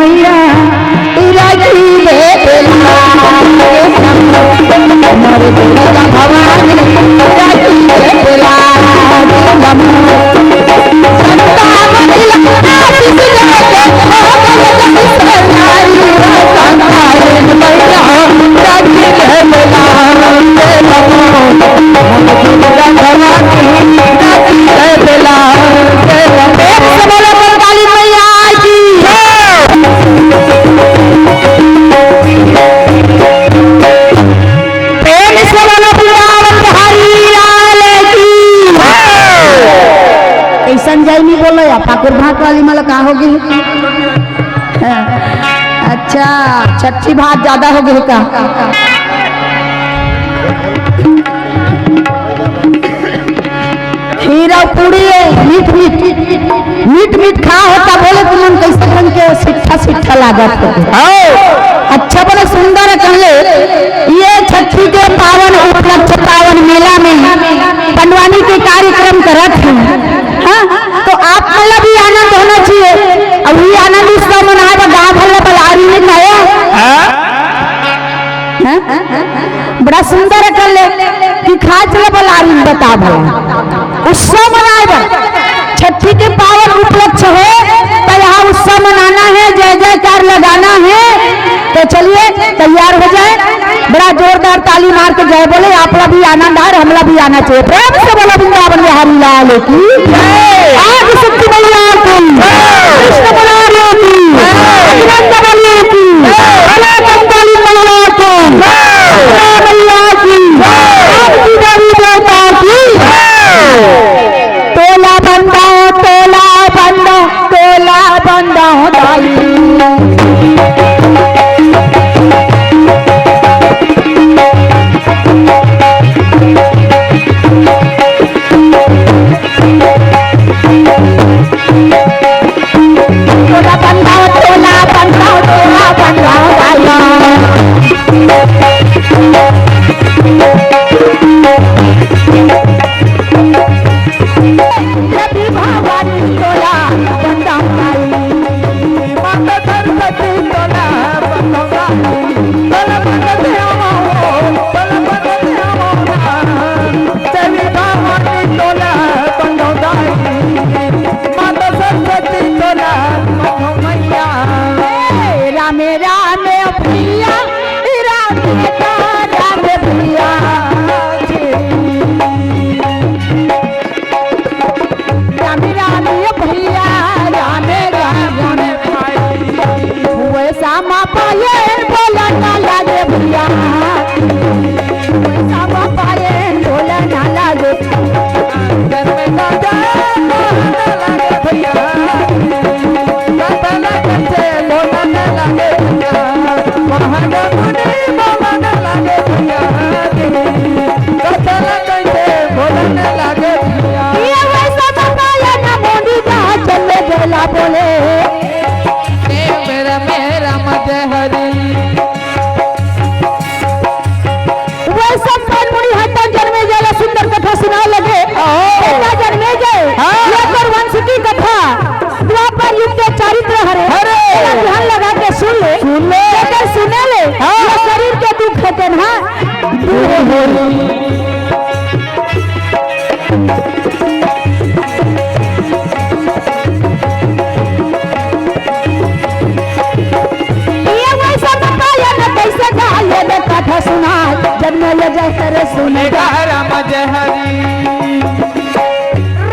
मैया राखी बेला हमारे दुर्गा भवानी राखी बेला संजय नहीं बोलो या पाकुर भात वाली मला कहा होगी। अच्छा छठी भात ज्यादा हो गई का। हीरा पूरी मीठ मीठ मीठ मीठ खा होता बोले तो मन कैसे बन के सिट्ठा सिट्ठा लागत अच्छा बड़े सुंदर कहले ये छठी के पावन उपलक्ष्य पावन मेला में पंडवानी के कार्यक्रम करत हैं। तो आप मतलब भी आनंद होना चाहिए। अब ये आनंद उसका मनाए गाँव भर में बलारी में नया बड़ा सुंदर कर ले कि खा चले बलारी में बता भला उत्सव मनाए छठी के पावन उपलक्ष्य है तो यहाँ उत्सव मनाना है जय जयकार लगाना है। तो चलिए तैयार हो जाए बड़ा जोरदार ताली मार के जय बोले आप भी आनंद आ रहा हमला भी आना चाहिए। प्रेम से बोला वृंदावन बिहारी लाल की आज शक्ति मैया की कृष्ण बलारी की अनंत बलिया की भला कंकाली मैया की मैया की आपकी देवी देवता की तोला बंदा दाई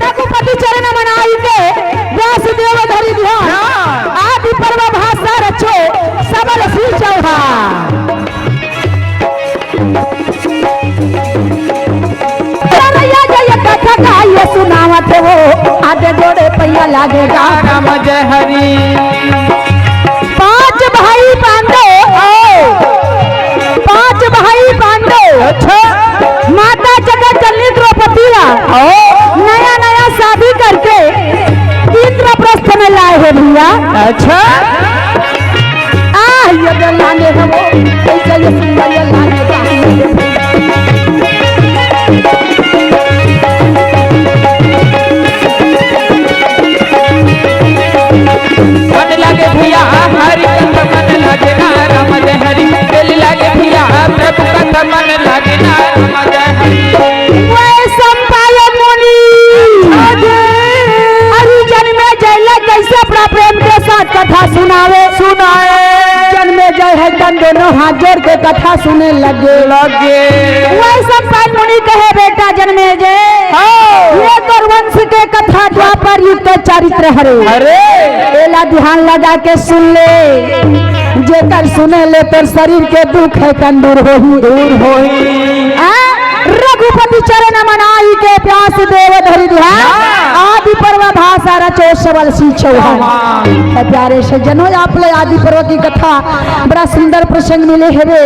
रघुपति चरण मनाई के व्यासदेव धरि ध्यान आदि पर्व भाषा रचो सबल श्री चौहान कथा ये सुनावत हो आधे जोड़े पैया लागेगा राम जय हरि। पांच भाई पांडव अच्छा माता जगत जननी द्रौपदी नया नया शादी करके इंद्रप्रस्थ में लाए हैं भैया। अच्छा ये लाने हम कैसे ये सुंदर लाने मन लगे भैया हरि दोनों हाथ जोड़ के कथा सुने लगे वैसा साई मुनि कहे बेटा जन्मे जे ये तो वंश के कथा द्वापर युग के चरित्र हरे एला ध्यान लगा के सुन ले जेकर सुने ले तो शरीर के दुख है तन दूर होही रघुपति चरण मनाई के प्यास देव धरि ध्यान आदि पर्व भाषा रचो सबल सीछो प्यारे सज्जनों आप ले आदि पर्व की कथा बड़ा सुंदर प्रसंग मिले हेवे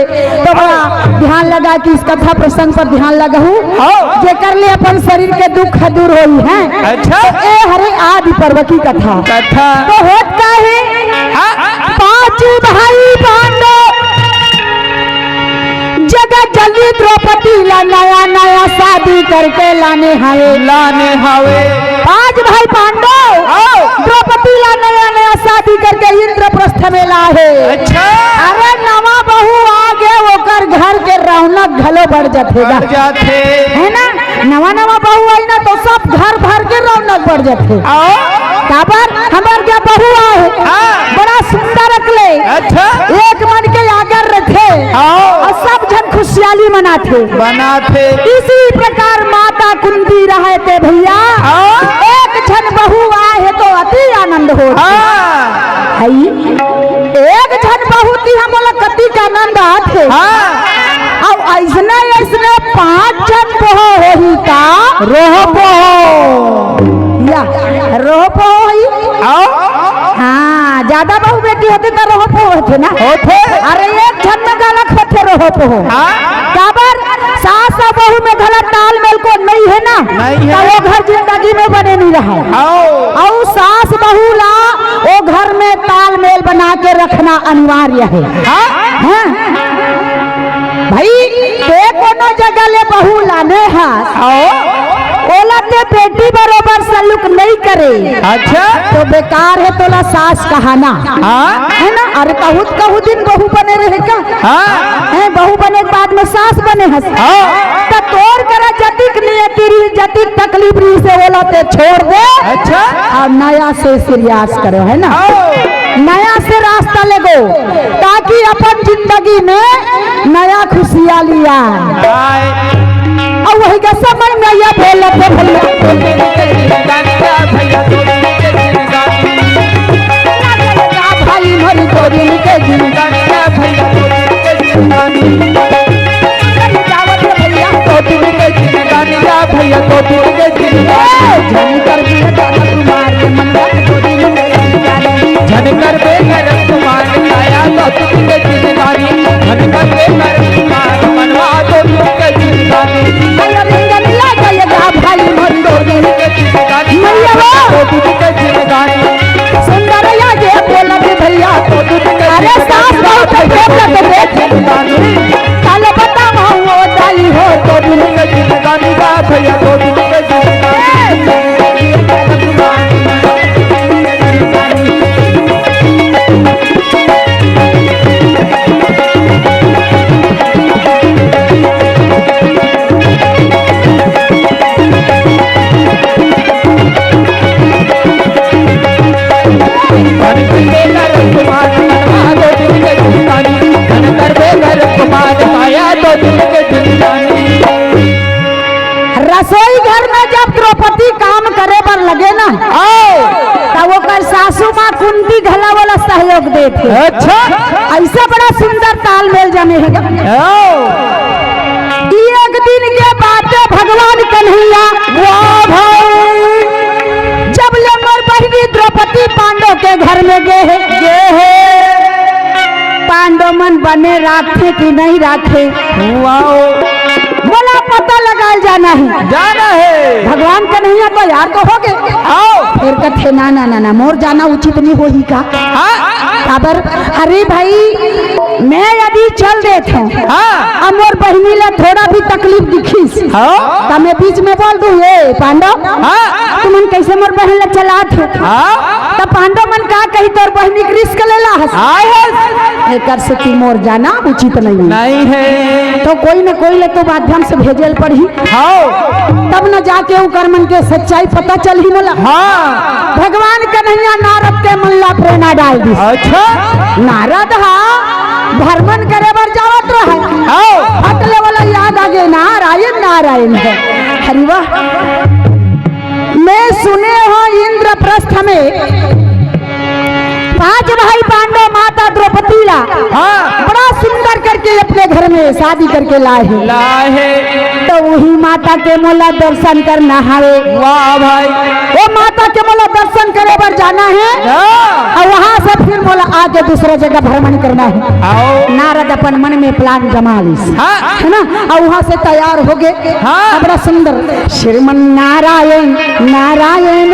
तो बड़ा ध्यान लगा कि इस कथा प्रसंग पर ध्यान लगाऊं जे कर ले अपन शरीर के दुख दूर होई है अच्छा तो ए हरे आदि पर्व की कथा तो होता है पांच भाई पांडव जगह जल्दी द्रौपदी ला नया नया शादी करके लाने हावे पांच भाई पांडव द्रौपदी ला नया नया शादी करके इंद्रप्रस्थ में लाए अच्छा अरे नवा बहू आगे होकर घर के रौनक घलो बढ़ जाते है ना नवा नवा बहू आई ना तो सब घर भर के रौनक बढ़ जाते काबर हमार क्या बहू आए बड़ा सुंदर अकले अच्छा एक मन के आगर रखे और सब जन खुशहाली बनाते इसी प्रकार माता कुंती रहे थे भैया एक जन बहू आए तो अति आनंद हो एक जन बहू थी हम कति का आनंद आते अब ऐसने ऐसने पांच जन बहू होही का रोहपो हाँ ज्यादा बहू बेटी होते तो रोहपो होते ना अरे एक जन में गलत होते रोहपो काबर सास और बहू में गलत तालमेल को नहीं है ना तो वो घर जिंदगी में बने नहीं रहा और सास बहू ला वो घर में तालमेल बना के रखना अनिवार्य है भाई कोनो जगह ले बहू लाने ओलते बेटी बरोबर सलूक नहीं करे अच्छा तो बेकार है तोला सास कहाना है ना अरे कहू दिन बहू बने रहे का है बहू बने के बाद में सास बने हंस तो तोड़ कर जतिक तकलीफ से ओलते छोड़ दे अच्छा और नया से प्रयास करो है ना नया से रास्ता लगो ताकि अपन जिंदगी में नया खुशियाली आए और वही का समय में यह भैया भाई मरी तोरी के भैया झनकर बेघर कुमार आया तो तुमके जिंदगानी झनकर बेघर कुमार मनवा तो तुमके जिंदगानी रंगन लगेगा भाई मन दो दिन के जिंदगानी मैया तो तुमके जिंदगानी सुंदर याजे बोला भैया तो तुमके अरे सास बहुत फेवरेट है जिंदगानी कल बताओ वो दाई हो तो तुमके जिंदगानी का भैया तो तुमके जिंदगानी रसोई घर में जब द्रौपदी काम करे पर लगे ना तब वो कर सासू माँ कुंती घला वाला सहयोग देते अच्छा ऐसा बड़ा सुंदर तालमेल जमे है एक दिन के बाद भगवान कन्हैया जब लम्बर बहनी द्रौपदी पांडव के घर में गए पांडव मन बने राखे कि नहीं राखे बोला पता लगा जाना है भगवान का नहीं तो यार तो हो गए फिर कथे ना मोर जाना उचित नहीं हो ही का खबर अरे भाई मैं यदि चल देते अब मोर बहनी ला थोड़ा भी तकलीफ दिखी तो मैं बीच में बोल दूं ये पांडव तुम कैसे मोर बहन ला चला थे तो पांडव मन का कही तोर बहनी रिस्क ले ला कर सकी मोर जाना उचित नहीं है तो कोई न कोई ले तो माध्यम से भेजल पड़ी तब न जाके उकर मन के सच्चाई पता चल ही मोला भगवान कन्हैया नारद के मन ला प्रेरणा डाल दी अच्छा नारद भ्रमण करे बर जावत रहे फटले वाला याद आगे नारायण नारायण है। हरि वाह। मैं सुने हो इंद्रप्रस्थ में 5 भाई पांडव माता द्रौपदी ला बड़ा सुंदर करके अपने घर में शादी करके लाए तो वही माता के मोला दर्शन करना है। वाह भाई, वो माता के मोला दर्शन करे पर जाना है और वहां से फिर मोला आके दूसरे जगह भ्रमण करना है। नारद अपन मन में प्लान जमा है ना, और वहां से तैयार हो गए। बड़ा सुंदर श्रीमन नारायण नारायण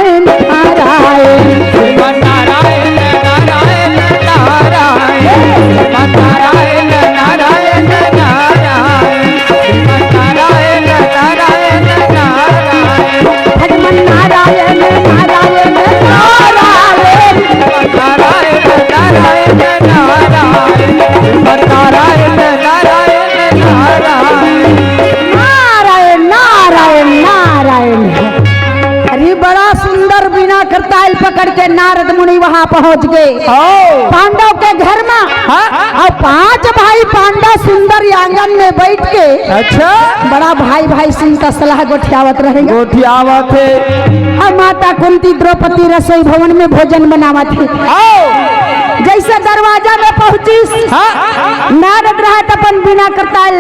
नारायण श्रीमन नारायण नारायण नारायण श्रीमन नारायण नारायण नारायण श्रीमन नारायण नारायण नारायण हनुमान नारायण नारायण नारायण नारायण नारायण नारायण श्रीमन नारायण नारायण नारायण नारायण नारायण नारायण। अरे बड़ा सुंदर बिना करताल पकड़ के नारद मुनि वहां पहुंच गए पांडव के घर में। और 5 भाई पांडव सुंदर आंगन में बैठ के अच्छा बड़ा भाई भाई सिंह का सलाह गोठियावत रहेगा। गोठियावत है। और माता कुंती द्रौपदी रसोई भवन में भोजन बनावत है। जैसे दरवाजा में पहुंची नारद रहा अपन बिना करताल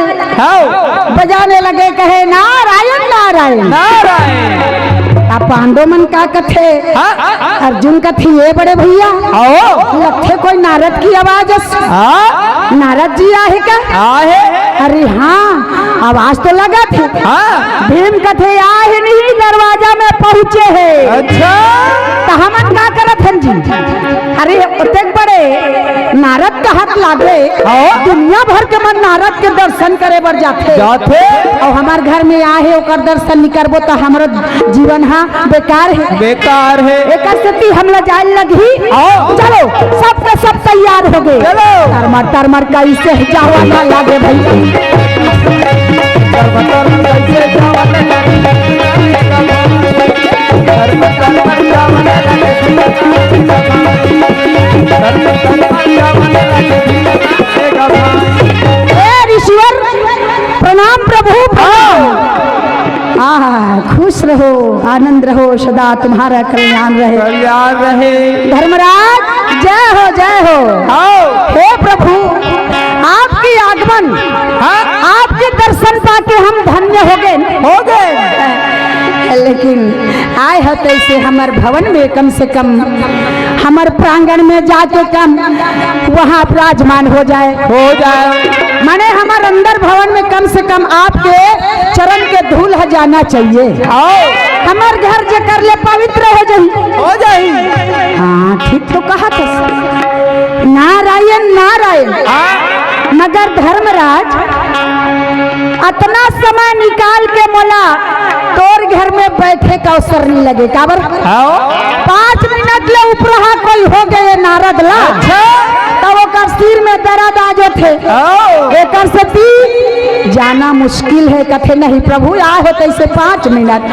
बजाने लगे, कहे नारायण नारायण नारायण। अब पांडव मन का कथे अर्जुन कथी ये बड़े भैया लखे कोई नारद की आवाज नारद जी आहे का आहे? अरे हाँ आवाज तो लगा थी। भीम कथे आहे नहीं दरवाजा में पहुंचे है। अच्छा तो हमन का करत हन जी? अरे उतक बड़े नारद का हाथ लागे दुनिया भर के मन नारद के दर्शन करे बर जाते और हमार घर में आहे ओकर दर्शन नहीं करबो तो हमारा जीवन हाँ बेकार है बेकार है। एक स्थिति हम लोग जाए लगी। चलो सब के सब तैयार हो गए। तरमर तरमर कैसे जावा ना लागे भाई ईश्वर प्रणाम प्रभु खुश रहो आनंद रहो सदा तुम्हारा कल्याण रहे कल्याण रहे। धर्मराज जय हो हे प्रभु आपकी आगमन आपके दर्शन पाके हम धन्य हो गए। लेकिन आए हो तैसे हमार भवन में कम से कम हमार प्रांगण में जाके कम वहाँ विराजमान हो जाए माने हमार अंदर भवन में कम से कम आपके चरण के धूल जाना चाहिए। हमार घर जे कर ले पवित्र हो जाई। हाँ ठीक तो कहा था नारायण नारायण। मगर धर्मराज इतना समय निकाल के मोला तोर घर में बैठे का अवसर नहीं लगे काबर 5 मिनट ले ऊपर कोई हो गए नारद ला तब ओकर सिर में दर्द आ जाते एक सती जाना मुश्किल है कथे नहीं प्रभु आए होते इसे 5 मिनट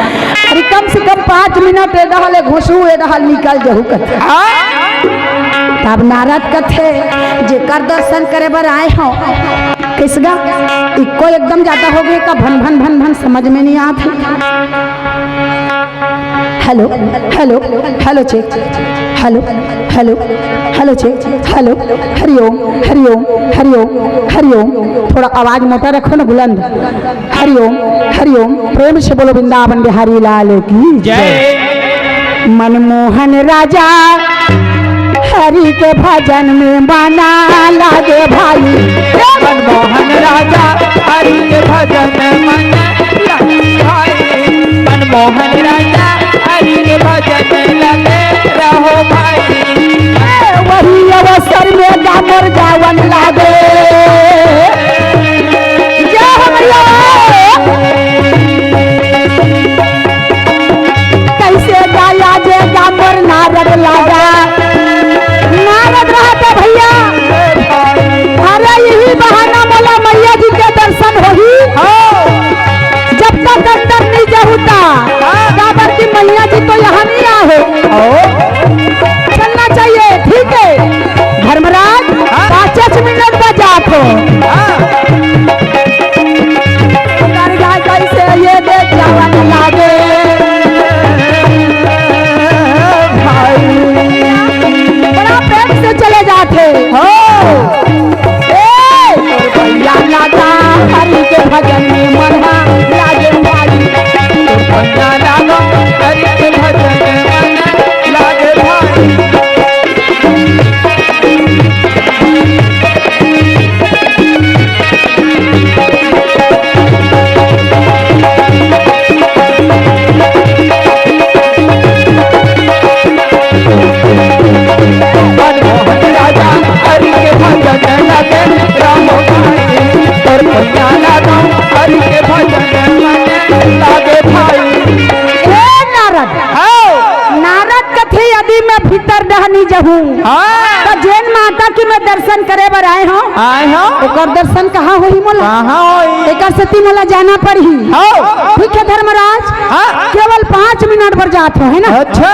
अरे कम से कम 5 मिनट एडहल घुसू एडहल निकल जहू कथे। तब नारद कथे जेकर दर्शन करे बर आए हो किसगा इको एकदम ज्यादा हो गए का भन भन भन भन समझ में नहीं आते। Hello hello hello check hello hello hello check hello Hariom Hariom Hariom Hariom. थोड़ा आवाज मोटा रखो ना बुलंद। हरिओम हरिओम प्रेम से बोलो वृंदावन बिहारी लाल की जय। मनमोहन राजा हरि के भजन में माना लागे भाई। मनमोहन राजा हरि के भजन में माना लागे भाई। मनमोहन राजा हरि के भजन में लगे रहो भाई। वही अवसर में जाकर जावन लागे कैसे गाया जे गामर नारद लागा नारद रहता भैया पैया लागो हरि के भजन मन लागे भाई मनमोहन राजा हरि के भजन लगे राम भाई और पैया लागो हरि के भजन मन लागे भाई ए नारद नारद कथे यदि मैं भीतर रहनी जहूँ तो जैन माता की मैं दर्शन करे बर आए हो आए हो ओकर दर्शन कहाँ होई मोला कहाँ होई एकर सती मोला जाना पड़ी ठीक है धर्मराज केवल 5 मिनट पर जात हो है ना अच्छा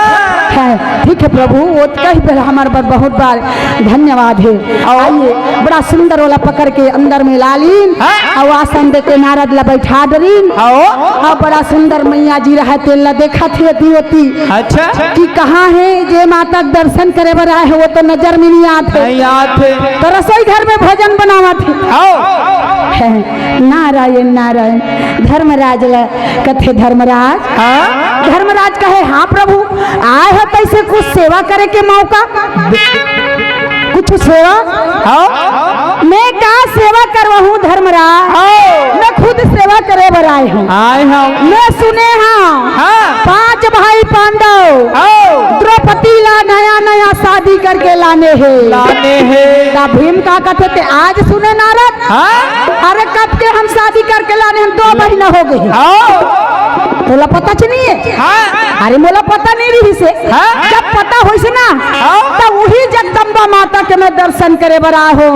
है ठीक है प्रभु वो कही बेर हमारे पर बहुत बार धन्यवाद है आइए बड़ा सुंदर वाला पकड़ के अंदर में लालीन और आसन दे के नारद ला बैठा डरीन और बड़ा सुंदर मैया जी रहा तेल ला देखा थी होती अच्छा कि कहाँ है जे माता के दर्शन करे बर आए हो वो तो नजर में नहीं आते नहीं आते तो रसोई घर में भोजन बनावा थे नारायण नारायण धर्मराज ला कथे धर्मराज धर्मराज कहे हाँ प्रभु आए हो कैसे कुछ सेवा करे के मौका कुछ सेवा मैं का सेवा करवाहूँ धर्मराज मैं खुद सेवा करे बर आए हूँ मैं सुने हाँ 5 भाई पांडव द्रौपदी ला नया नया शादी करके लाने हैं ता भीम का कहते थे आज सुने नारद अरे कब के हम शादी करके लाने हम 2 महीना हो गए तोला पता नहीं है अरे मोला पता नहीं रही से जब पता हो से ना तब वही जगदम्बा माता के मैं दर्शन करे बरा हो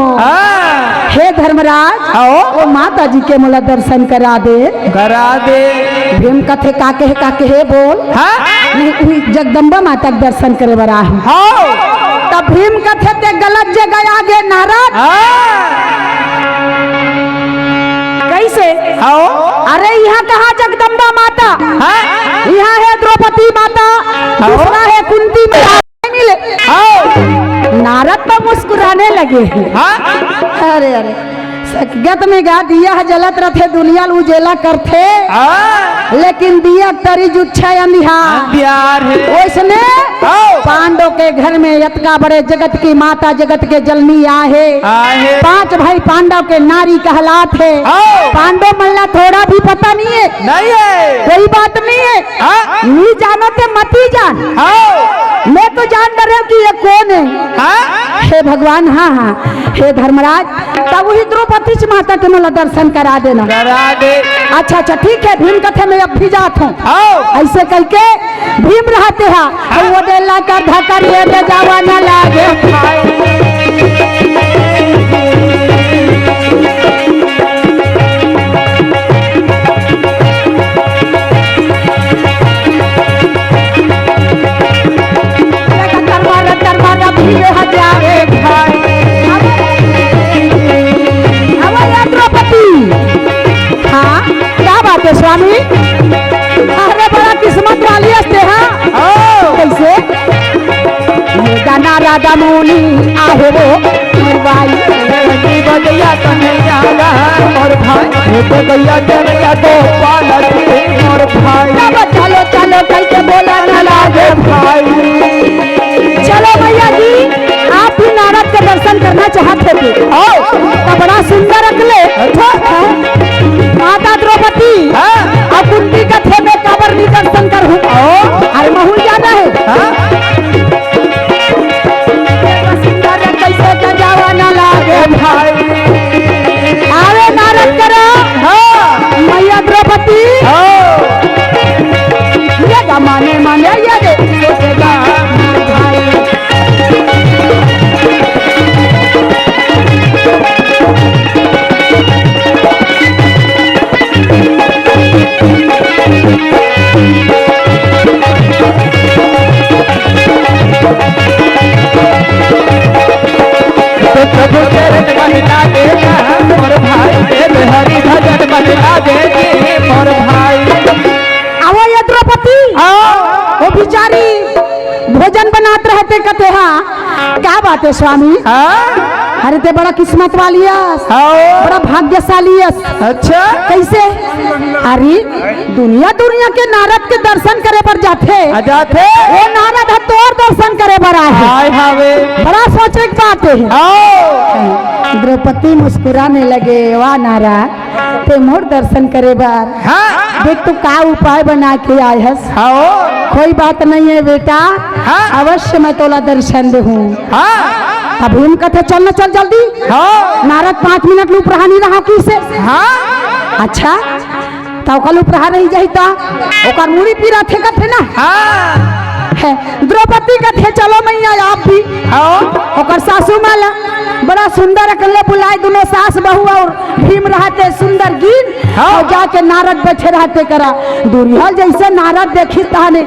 हे धर्मराज वो माता जी के मोला दर्शन करा दे भीम कथे काके है बोल नहीं वही जगदम्बा माता के दर्शन करे बरा हो तब भीम कथे ते गलत जगह आगे नारद कैसे अरे यहाँ कहा जगदम्बा माता यहाँ है द्रौपदी माता दूसरा है कुंती माता मिले नारद तो मुस्कुराने लगे अरे अरे गत में गा दिया जलत रथे दुनिया उजेला करथे लेकिन दिया तरी जुच्छा अंधियार वैसने पांडव के घर में यतका बड़े जगत की माता जगत के जलनी आहे 5 भाई पांडव के नारी कहलात है पांडव मल्ला थोड़ा भी पता नहीं है कोई बात नहीं है नहीं जानो ते मत ही जान मैं तो जान रहा कि ये कौन है हे भगवान हाँ हे धर्मराज तब वही द्रौपदी माता के मला दर्शन करा देना अच्छा ठीक है भीम कथे में अब भी जात हूँ ऐसे करके भीम रहते हैं वो डेला का धक्का ले जावा न लागे स्वामी अरे बड़ा किस्मत वाली हस्ते कैसे ये गाना राधा मोनी आहो वो भाई बजैया कन्हैया और भाई तो गैया कन्हैया तो पालती और भाई चलो चलो कैसे बोला न लागे भाई चलो भैया जी आप भी नारद के दर्शन करना चाहते थे तो बड़ा सुंदर अगले माता द्रौपदी और कुंती का थे में काबर भी दर्शन कर हूँ अरे महूल जाना है सुंदर कैसे जावा न लागे भाई अरे नारद करो मैया द्रौपदी ये माने माने ये सोचेगा भाई प्रभु चरण महिला देगा और भाई देव हरि भजन महिला देगी और भाई आवो ये द्रौपदी वो बेचारी भोजन बनाते रहते कहते हाँ क्या बात है स्वामी अरे ते बड़ा किस्मत वाली है, हाँ बड़ा भाग्यशाली है। अच्छा कैसे? अरे दुनिया दुनिया के नारद के दर्शन करे पर जाते, जाते वो नारद है तोर दर्शन करे पर आए हैं। हाय हावे बड़ा सोचे की बात है। आओ द्रौपदी मुस्कुराने लगे, वाह नारद ते मोर दर्शन करे बार, हाँ देख तू का उपाय बना के आए हस। आओ कोई बात नहीं है बेटा, हाँ। अवश्य मैं तोला दर्शन दूँ। हाँ अब हम कथे चल न चल जल्दी। हाँ नारद 5 मिनट लूप रहा नहीं रहा की से। हाँ अच्छा तो कल लूप रहा रही जाही ता ओकर मुड़ी पीरा थे कथे ना। हाँ है द्रौपदी कथे चलो मैया आप भी। आओ ओकर सासू माला बड़ा सुंदर अकले बुलाए, दोनों सास बहू और भीम रहते सुंदर गीत। हाँ। और जाके नारद बैठे रहते करा दूरिया जैसे नारद देखी ताने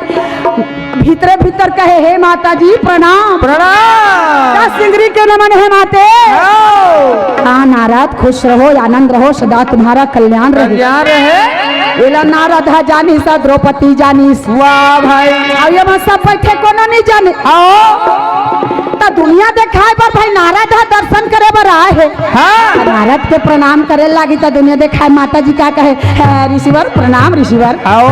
भीतरे भीतर कहे हे माता जी प्रणाम। प्रणाम सिंगरी के नमन है माते। आओ हाँ नारद खुश रहो आनंद रहो सदा तुम्हारा कल्याण रहे। क्या रहे एला नारद है जानी सा द्रौपदी जानी। वाह भाई अब ये सब बैठे कोनो नहीं जाने। आओ तो दुनिया देखाए पर भाई नारद है दर्शन करे बर आए है। हाँ नारद के प्रणाम करे लगी तो दुनिया देखाए माता जी क्या कहे "है, ऋषिवर प्रणाम ऋषिवर। आओ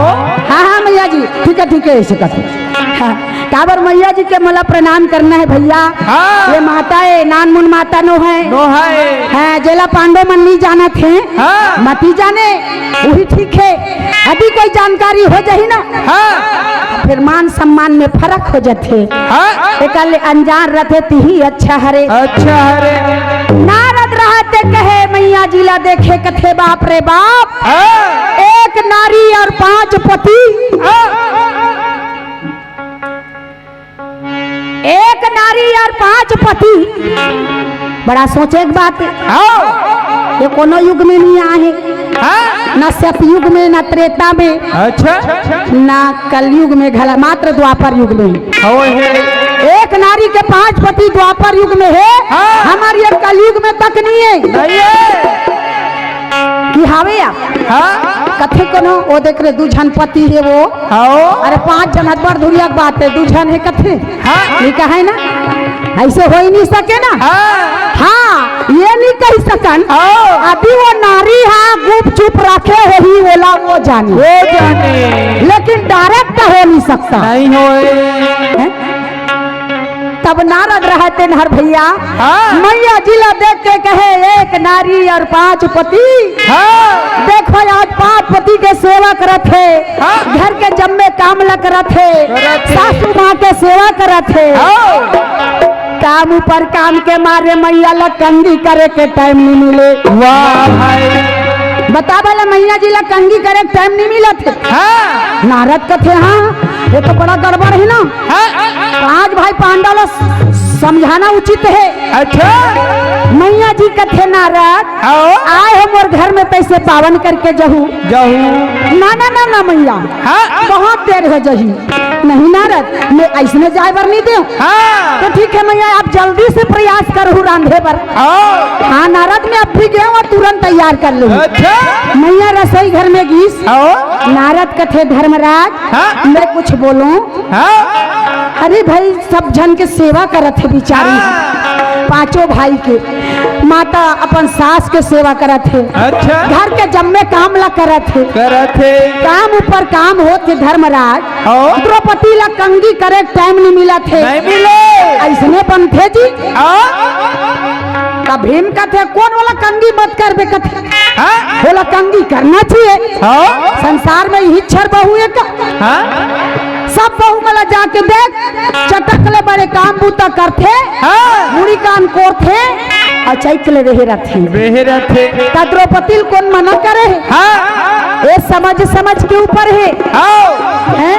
हाँ हाँ मैया जी ठीक है ऐसे कहते। हाँ काबर मैया जी के मला प्रणाम करना है भैया। हाँ। ये माता है नान मुन माता नो है। नो है हाँ जेला पांडव मन नहीं जाना थे। हाँ। मती जाने वही ठीक है। अभी कोई जानकारी हो जाही ना हाँ फिर मान सम्मान में फर्क हो जाते। हाँ एकले अनजान रहते तिही अच्छा हरे। अच्छा हरे नारद रहते कहे मैया जिला देखे कथे बाप रे बाप, हाँ एक नारी और 5 पति। एक नारी और 5 पति, बड़ा सोचे की बात है। आओ ये कोनो युग में नहीं आए, हाँ न सतयुग में न त्रेता में अच्छा न कलयुग में घला, मात्र द्वापर युग में। हो है एक नारी के 5 पति द्वापर युग में है। हाँ। हमारी ये कलयुग में तक नहीं है नहीं है कि हावे या हाँ कथे कोनो वो देख रहे 2 जन पति है वो। आओ अरे 5 जन बड़ धुरिया बात है, 2 जन है कथे। हाँ ये कहे ना ऐसे हो ही नहीं सके ना। हाँ हाँ ये नहीं कह सकन। आओ अभी वो नारी हाँ गुप चुप रखे वही बोला वो जाने, वो जाने लेकिन डायरेक्ट हो नहीं सकता नहीं होए है? तब नारद रहते नहर भैया। हाँ। मैया जिला देख के कहे एक नारी और 5 पति। हाँ देखो आज 5 पति के सेवा करत है। हाँ। घर के जम्मे काम ल करत है, करत है। सासू माँ के सेवा करत है। आओ काम ऊपर काम के मारे मैया ला कंगी करे के टाइम नहीं मिले। वाह भाई बता वाला मैया जी ला कंगी करे के टाइम नहीं मिला थे। हाँ नारद कथे हाँ ये तो बड़ा गड़बड़ है ना। हाँ आज भाई पांडव समझाना उचित है। अच्छा मैया जी कथे नारद आओ आए हो मोर घर में पैसे पावन करके जहू। जाहू ना ना ना ना मैया हाँ बहुत देर हो जही। नहीं नारद मैं ऐसने जाए बर नहीं दे। हाँ तो ठीक है मैया आप जल्दी से प्रयास करूँ रांधे पर। आओ हाँ नारद मैं अब भी गया और तुरंत तैयार कर लूँ। अच्छा मैया रसोई घर में गीस। आओ नारद कथे धर्मराज हाँ। मैं कुछ बोलूं। हाँ अरे भाई सब जन के सेवा करत है बिचारी। हाँ। 5 भाई के माता अपन सास के सेवा करत है, अच्छा घर के जम्मे काम ला करत है। करते काम ऊपर काम होते धर्मराज। आओ द्रौपदी ला कंगी करे टाइम नहीं मिला थे। नहीं मिले ऐसने बनते जी। आओ तब भीम का थे कौन वाला कंगी मत कर बे कथे। हाँ बोला कंगी करना चाहिए। आओ संसार में ही छर बहू है का। हाँ सब बहू मला जाके देख चटक ले बड़े काम बूता करते। हाँ मुड़ी कान कोरते और चैकले रहे रहते। बेहरते ता द्रौपदी कौन मना करे है? हाँ ये समझ के ऊपर है। आओ हैं?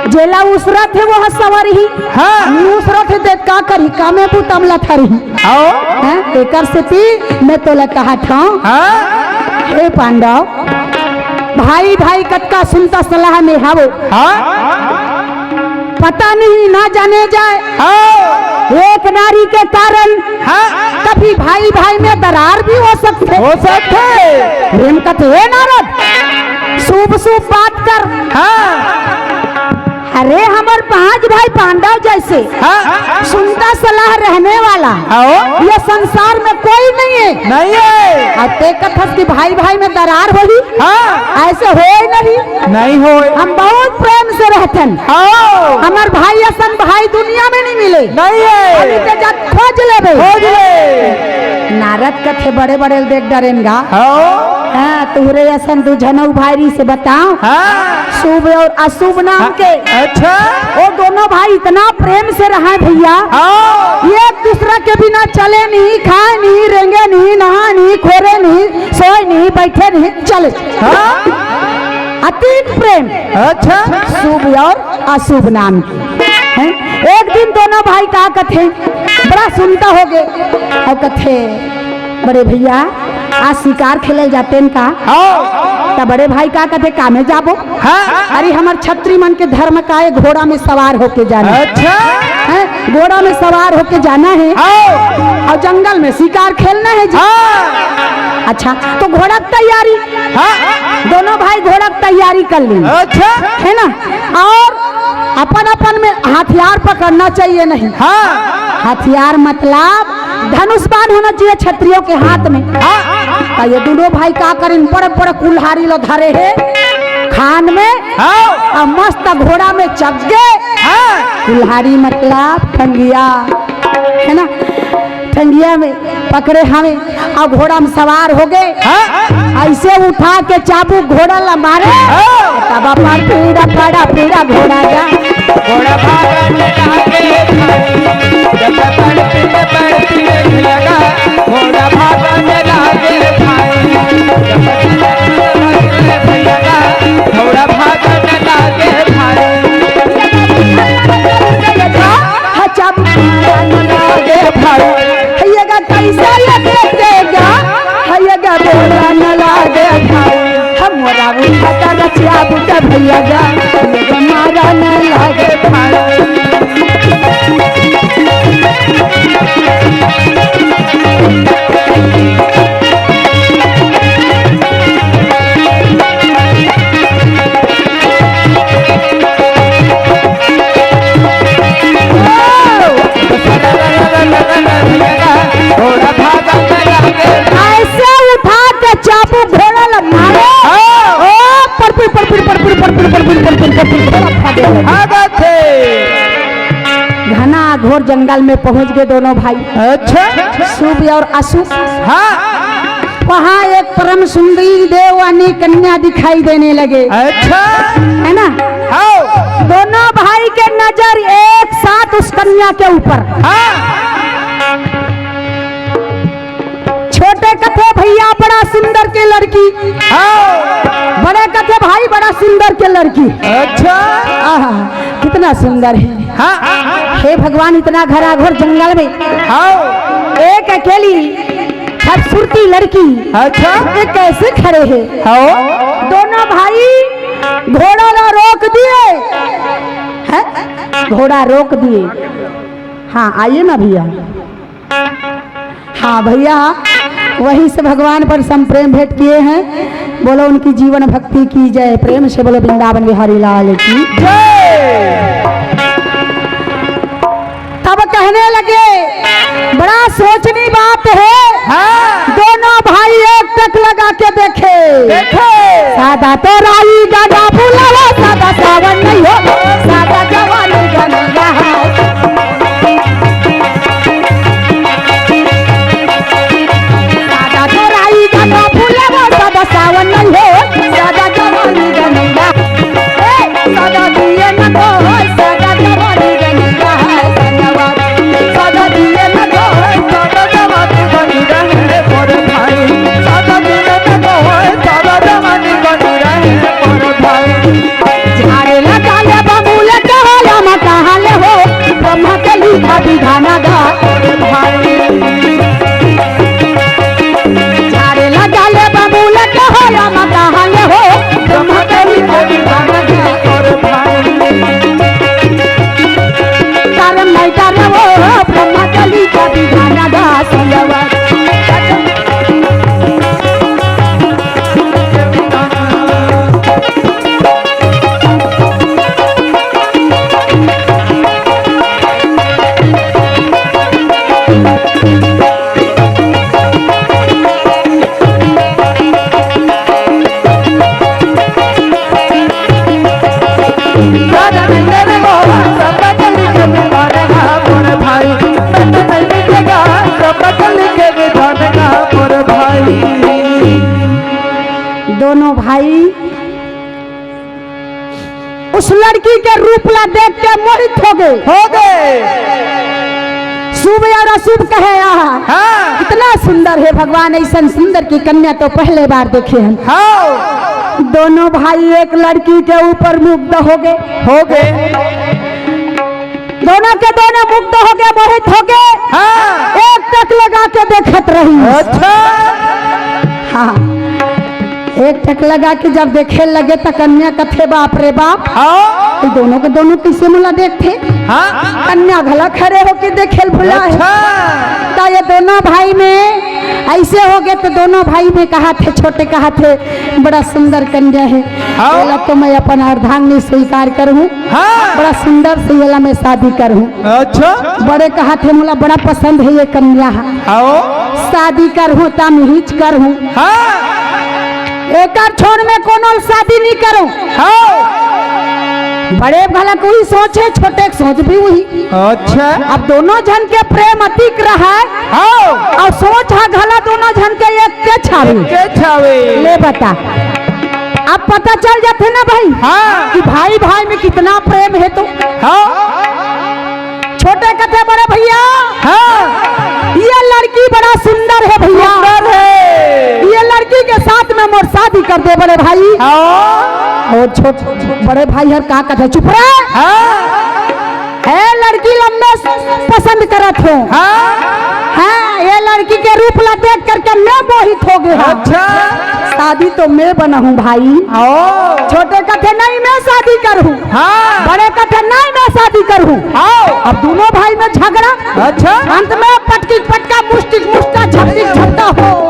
जेला उसरत है वो सवर ही। हाँ उसरत है देख का करी कामे बूतमला थरी। आओ हैं? एकर से ती मैं तो कहा था हाँ हे पांडव भाई भाई कत्का सुनता सलाह में हावो। हाँ पता नहीं ना जाने जाए आओ एक नारी के कारण हाँ कभी भाई भाई में दरार भी हो सकते। हो सकते प्रेम कथे हे नारद शुभ शुभ बात कर। हाँ अरे हमार 5 भाई पांडव जैसे हाँ सुनता सलाह रहने वाला आओ ये संसार में कोई नहीं है। नहीं है। और ते कथस की भाई भाई में दरार होगी, हाँ ऐसे हो ही नहीं हो। हम बहुत प्रेम से रहते हैं। आओ हमार भाई असन भाई दुनिया में नहीं मिले। नहीं अभी है। ते जा खोज लेबे। खोज ले। नारद कथे बड़े बड़े देख डरेंगा। आओ हाँ तुहरे असन दू जनऊ भाई से बताओ हाँ शुभ और अशुभ नाम के अच्छा वो दोनों भाई इतना प्रेम से रहा भैया, आओ ये एक दूसरा के बिना चले नहीं, खाए नहीं, रेंगे नहीं, नहा नहीं, खोरे नहीं, सोए नहीं, बैठे नहीं, चले। हाँ अतीत प्रेम अच्छा शुभ और अशुभ नाम की हैं? एक दिन दोनों भाई का कथे बड़ा सुनता हो गए और कथे बड़े भैया आज शिकार खेले जाते हैं का। आओ तो बड़े भाई का कथे कामे जाबो। हाँ अरे हमार छत्री मन के धर्म का है घोड़ा में सवार होके जाना अच्छा है, घोड़ा में सवार होके जाना है आओ और जंगल में शिकार खेलना है जी। हाँ अच्छा तो घोड़ा की तैयारी, हाँ दोनों भाई घोड़ा की तैयारी कर ली अच्छा है ना। और अपन अपन में हथियार पकड़ना चाहिए नहीं। हाँ हथियार मतलब धनुष बाण होना चाहिए क्षत्रियों के हाथ में। हाँ ये दोनों भाई का करें बड़े बड़े कुल्हाड़ी लो धरे है खान में आओ और मस्त घोड़ा में चढ़ गए। हाँ कुल्हाड़ी मतलब ठंगिया है ना, ठंगिया में पकड़े हमें और घोड़ा में सवार हो गए। हाँ ऐसे उठा के चाबू घोड़ा ला मारे तब पर पीड़ा पड़ा पीड़ा घोड़ा जा घोड़ा भागने लगे जब पड़ती लगा घोड़ा भागने लगे घोड़ा भागने लगे चाबू लगे भैया कैसा लगे देगा भैया बोला न लागे हमारा उठा रचिया बुटा भैया जा मारा न लागे घोड़ा भागने लगे ऐसे उठा के चाबू घोड़ा ला मारे ओ परपिड़ परपिड़ परपिड़ परपिड़ परपिड़ परपिड़ परपिड़ घोड़ा भागे लगे। भागा थे घना घोर जंगल में पहुंच गए दोनों भाई। अच्छा शुभ और अशुभ। हाँ वहाँ एक परम सुंदरी देववानी कन्या दिखाई देने लगे अच्छा है ना। आओ दोनों भाई के नजर एक साथ उस कन्या के ऊपर। हाँ छोटे कथे भैया बड़ा सुंदर के लड़की, आओ बड़े कथे भाई बड़ा सुंदर के लड़की। अच्छा आहा कितना सुंदर है। हाँ हे भगवान इतना घरा घोर जंगल में आओ एक अकेली खूबसूरती लड़की अच्छा ये कैसे खड़े हैं। आओ दोनों भाई घोड़ा ना रोक दिए हैं, घोड़ा रोक दिए। हाँ आइए ना भैया। हाँ भैया वहीं से भगवान पर संप्रेम भेंट किए हैं। बोलो उनकी जीवन भक्ति की जय, प्रेम से बोलो वृंदावन बिहारी लाल की जय। तब कहने लगे बड़ा सोचनी बात है। हाँ दोनों भाई एक टक लगा के देखे देखो सादा तो राई गाना फूला सादा सावन नहीं हो सादा जवानी गाना सादा तो राई गाना फूला सादा सावन नहीं हो सादा जवानी गाना सादा दिए न दो सादा जवानी गाना सादा दिए न दो सादा जवानी बनी रहे मोर भाई सादा दिल में तो है सादा जवानी बनी रहे मोर भाई झाड़े लगा ले बबूल कहला लड़की के रूप ला देख के मोहित हो गए। शुभ और अशुभ कहे यहाँ हाँ। कितना सुंदर है भगवान, ऐसा सुंदर की कन्या तो पहले बार देखे हैं। हाँ। दोनों भाई एक लड़की के ऊपर मुग्ध हो गए। दोनों के दोनों मुग्ध हो गए, मोहित हो गए। हाँ। एक टक लगा के देखत रही। अच्छा। हाँ, एक टक लगा के जब देखे लगे तो कन्या कथे बाप रे बाप। हाँ। तो दोनों के दोनों किसे मुला देखते। हाँ। कन्या भला खड़े होके देखे भुला है। अच्छा। तो ये दोनों भाई में ऐसे हो गए, तो दोनों भाई में कहा थे, छोटे कहा थे बड़ा सुंदर कन्या है, हाँ। तो मैं अपन अर्धांगिनी स्वीकार करूँ। हाँ। बड़ा सुंदर से ये मैं शादी करूँ। अच्छा। बड़े कहा थे मुला बड़ा पसंद है ये कन्या, हाँ। शादी करूँ तम हिच करूँ। हाँ। एक छोड़ में कोनो शादी नहीं करूँ। हाँ। बड़े भला कोई सोचे, छोटे सोच भी वही। अच्छा। अब दोनों जन के प्रेम अतिक रहा है। हाँ। और सोच है घला दोनों जन के एक के छावे। के छावे। ले बता, अब पता चल जाते ना भाई। हाँ। कि भाई भाई में कितना प्रेम है। तो हाँ। छोटे कथे बड़े भैया। हाँ। ये लड़की बड़ा सुंदर है भैया। सुंदर है। ये लड़की के साथ में मोर शादी कर दे बड़े भाई। हाँ। और छोट बड़े भाई हर का कथे चुप रहे। हाँ। है लड़की लंबे पसंद करत हो। हाँ, ये लड़की के रूप ला देख करके मैं मोहित हो गया। अच्छा। शादी तो मैं बना हूँ भाई। छोटे कथे नहीं मैं शादी करूँ। हाँ। बड़े कथे नहीं मैं शादी करूँ। हाँ। अब दोनों भाई में झगड़ा। अच्छा। अंत में पटकी पटका मुष्टिक मुष्टा झपटी झपटा हो।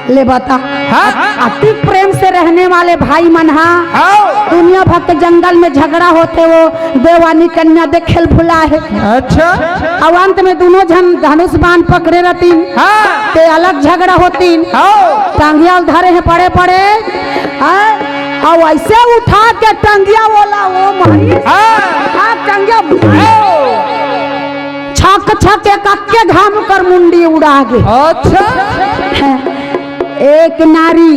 ले बता। हाँ। अति प्रेम से रहने वाले भाई मन। हाँ। दुनिया भर के जंगल में झगड़ा होते, वो देवानी कन्या देखेल भुला है। अच्छा। अब अंत में दोनों जन धनुष बाण पकड़े रहतीन। हाँ। ते अलग झगड़ा होतीन। हाँ। टांगिया धरे हैं पड़े पड़े। और ऐसे उठा के टांगिया बोला वो मारी। हाँ। टांगिया छक छक एक अक्के घाम कर मुंडी उड़ा गे। अच्छा। एक नारी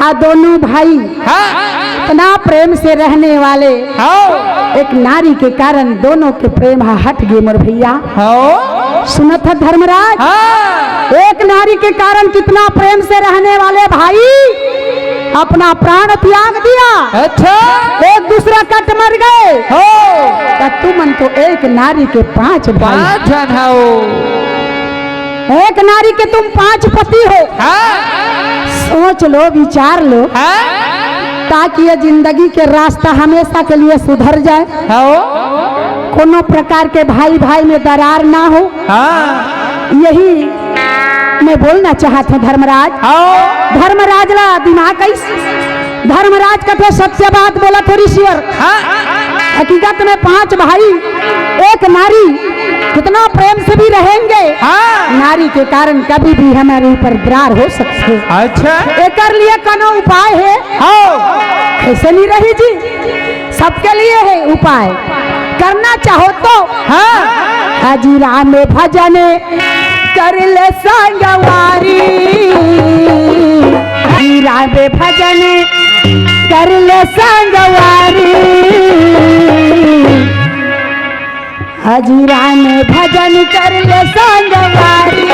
हाँ दोनों भाई हाँ। इतना प्रेम से रहने वाले। हाँ। एक नारी के कारण दोनों के प्रेम हट गए मोर भैया। हाँ। सुनत है धर्मराज। हाँ। एक नारी के कारण कितना प्रेम से रहने वाले भाई अपना प्राण त्याग दिया। अच्छा। एक दूसरा कट मर गए। हो। तू मन तो एक नारी के 5 भाई। 5 जन हो। एक नारी के तुम 5 पति हो। हाँ। सोच लो, विचार लो। हाँ। ताकि ये जिंदगी के रास्ता हमेशा के लिए सुधर जाए। हाँ। कोनो प्रकार के भाई भाई में दरार ना हो। हाँ। यही मैं बोलना चाहते हैं धर्मराज। हाँ। धर्मराज ला दिमाग कैसे। धर्मराज का तो सत्य बात बोला थोड़ी ईश्वर। हाँ। हकीकत में 5 भाई एक नारी कितना प्रेम से भी रहेंगे। हाँ। नारी के कारण कभी भी हमारे ऊपर दरार हो सकते। अच्छा। एक लिए कनो उपाय है। हाँ। ऐसे नहीं रही जी, सबके लिए है उपाय। करना चाहो तो हाँ। हजीरा में भजन कर ले संगवारी। हजीरा में भजन कर ले संगवारी। हजीरा में भजन कर ले संगवारी।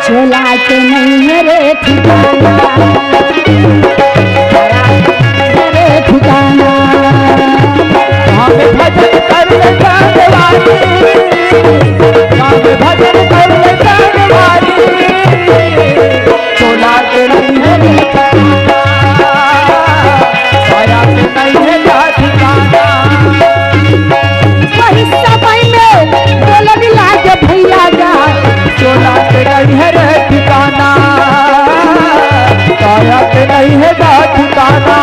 चोला के नहीं मेरे ठिकाना, मेरे ठिकाना। हमें भजन कर ले संगवारी। हमें भजन कर ले संगवारी। चोला के नहीं है ठिकाना, साया के नहीं है ठिकाना। वही समय में बोलन लागे भैया जा। चोला के नहीं है ठिकाना, साया के नहीं है ठिकाना।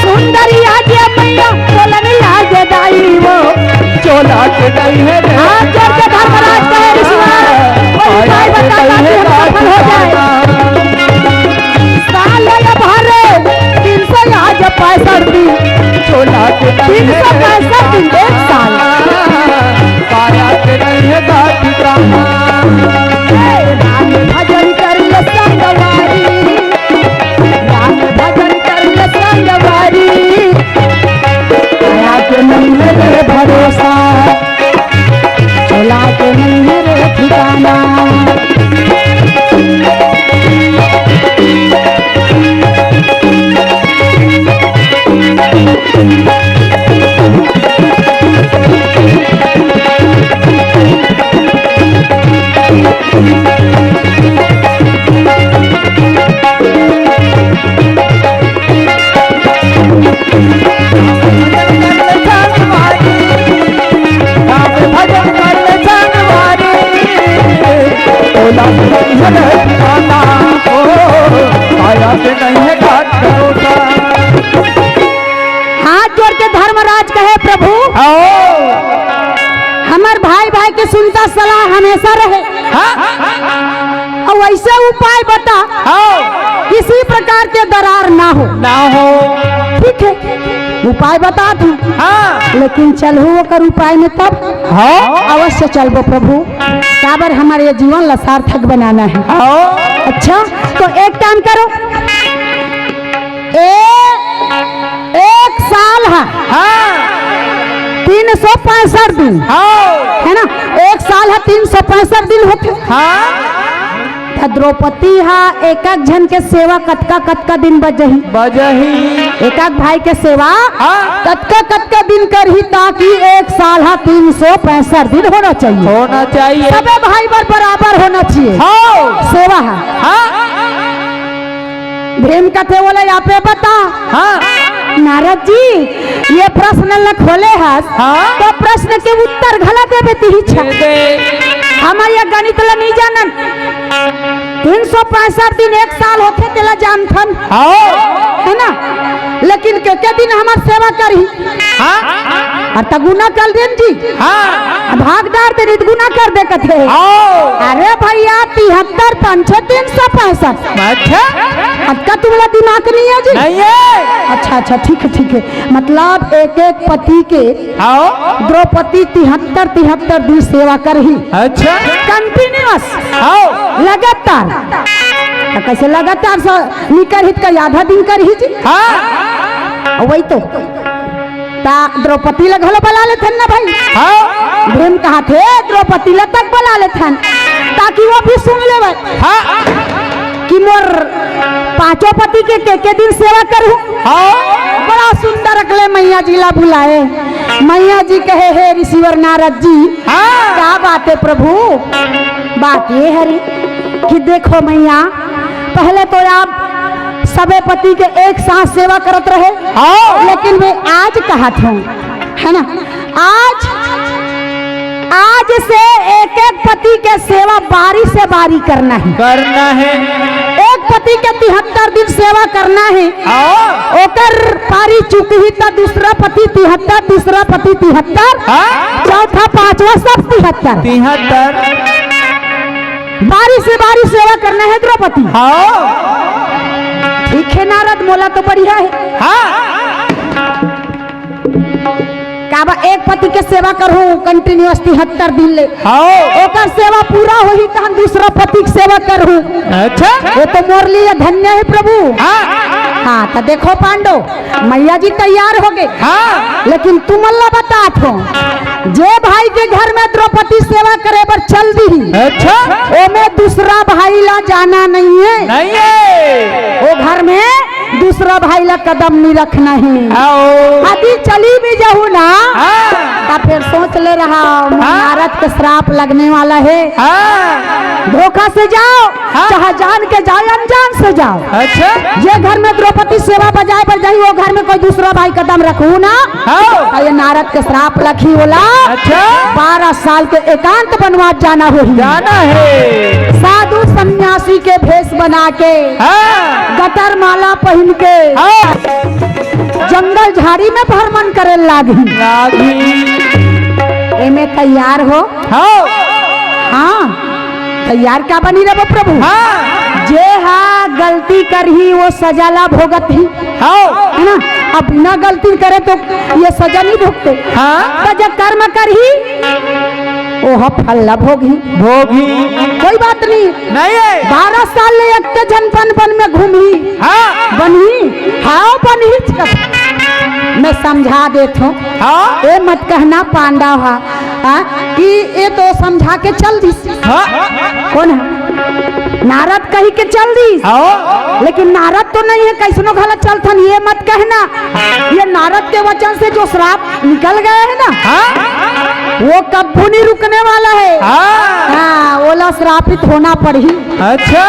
सुंदरिया जे मैया बोलन लागे दाई वो। चोला के नहीं है आज के धर्मराज कहे ईश्वर वही भाई बता ताकि हम सफल हो जाए। साल या भरे 365 दिन। चोला के नहीं है 365 दिन एक साल। साया के नहीं है ठिकाना। राम भजन कर ले संगवारी। राम दीवाना हो, माया से नहीं है घाट भरोसा। हाथ जोड़ के धर्मराज कहे प्रभु हमार भाई भाई के सुनता सलाह हमेशा रहे, और वैसे उपाय बता किसी प्रकार के दरार ना हो। ठीक है उपाय बता तू, लेकिन चलू कर उपाय में तब अवश्य चलबो प्रभु, काबर हमारे ये जीवन ला सार्थक बनाना है। अच्छा तो एक काम करो, एक साल है 365 दिन है ना, एक साल है 365 दिन होते। द्रौपदी हा एक जन के सेवा कतका दिन बजही, एक भाई के सेवा कतका दिन कर ही, ताकि एक साल हा 365 दिन होना चाहिए, सबे भाई बराबर होना चाहिए सेवा है। भीम कथे बोले यहाँ पे बता नारद जी ये प्रश्न न खोले हस, तो प्रश्न के उत्तर गलत देती हमारे ये गणित ला नहीं जानन, 365 दिन एक साल होते तेला जानथन है ना, लेकिन के दिन हमार सेवा करी और गुना कर देन जी भागदार तेरी गुना कर दे कथे। अरे भैया 73 5 365 अच्छा तुम्हारा दिमाग नहीं है जी? नहीं है। अच्छा ठीक है मतलब एक पति के द्रौपदी 73 दिन सेवा कर ही। अच्छा कंटिन्यूअस लगातार, कैसे लगातार निकर हित का आधा दिन कर ही जी। वही तो द्रौपदी ला घलो बुला लेते ना भाई, भीम कहा थे द्रौपदी ला तक बुला लेते ताकि वो भी सुन ले कि मोर 5 पति के दिन सेवा करूं। बड़ा सुंदर अकले मैया जी ला बुलाए, मैया जी कहे हे ऋषिवर नारद जी क्या बात है प्रभु? बात ये है कि देखो मैया पहले तो आप सबे पति के एक साथ सेवा करत रहे, लेकिन मैं आज कहा था है ना, आज से एक पति के सेवा बारी से बारी करना है। एक पति के 73 दिन सेवा करना है, ओकर पारी चुकी ही तो दूसरा पति 73, तीसरा पति 73, चौथा पांचवा सब 73 बारी से बारी सेवा करना है द्रौपदी। ठीक है नारद मोला तो बढ़िया है। काबा एक पति के सेवा करूं कंटिन्यूअस 73 दिन ले, ओकर सेवा पूरा होही तो हम दूसरा पति की सेवा करूं। अच्छा वो तो मोर लिए धन्य है प्रभु। हाँ तो देखो पांडो मैया जी तैयार हो गए, लेकिन तुम अल्लाह बता थो जे भाई के घर में द्रौपदी सेवा करे पर चल दी। अच्छा वो में दूसरा भाई ला जाना नहीं है, वो घर में दूसरा भाई ला कदम नहीं रखना है। यदि चली भी जाऊँ ना तो फिर सोच ले रहा नारद के श्राप लगने वाला है। धोखा से जाओ चाहे जान के जाओ अनजान से जाओ। अच्छा ये घर में द्रौपदी सेवा बजाए बजाई वो घर में कोई दूसरा भाई कदम रखू ना, ये नारद के श्राप लखी बोला। अच्छा 12 साल के एकांत वनवास जाना है, साधु सन्यासी के भेष बना के गटर माला पहन के जंगल झाड़ी में भ्रमण करे लागी। एमे तैयार हो? हाँ तैयार क्या बनी रहो प्रभु? जे हा गलती कर ही वो सजा ला भोगत ही है ना, अब बिना गलती करे तो ये सजा नहीं भोगते। तो जब कर्म कर ही ओह फल ला भोगी कोई बात नहीं। 12 साल ले एक जन बन में घूमी बनी मैं समझा देता हूँ। ये मत कहना पांडव कि ये तो समझा के चल दी। कौन है? नारद कही के चल दी, लेकिन नारद तो नहीं है कैसनो गलत चलथन, ये मत कहना। ये नारद के वचन से जो श्राप निकल गए है ना वो कब्बू नहीं रुकने वाला है। हाँ ओला श्रापित होना पड़ी। अच्छा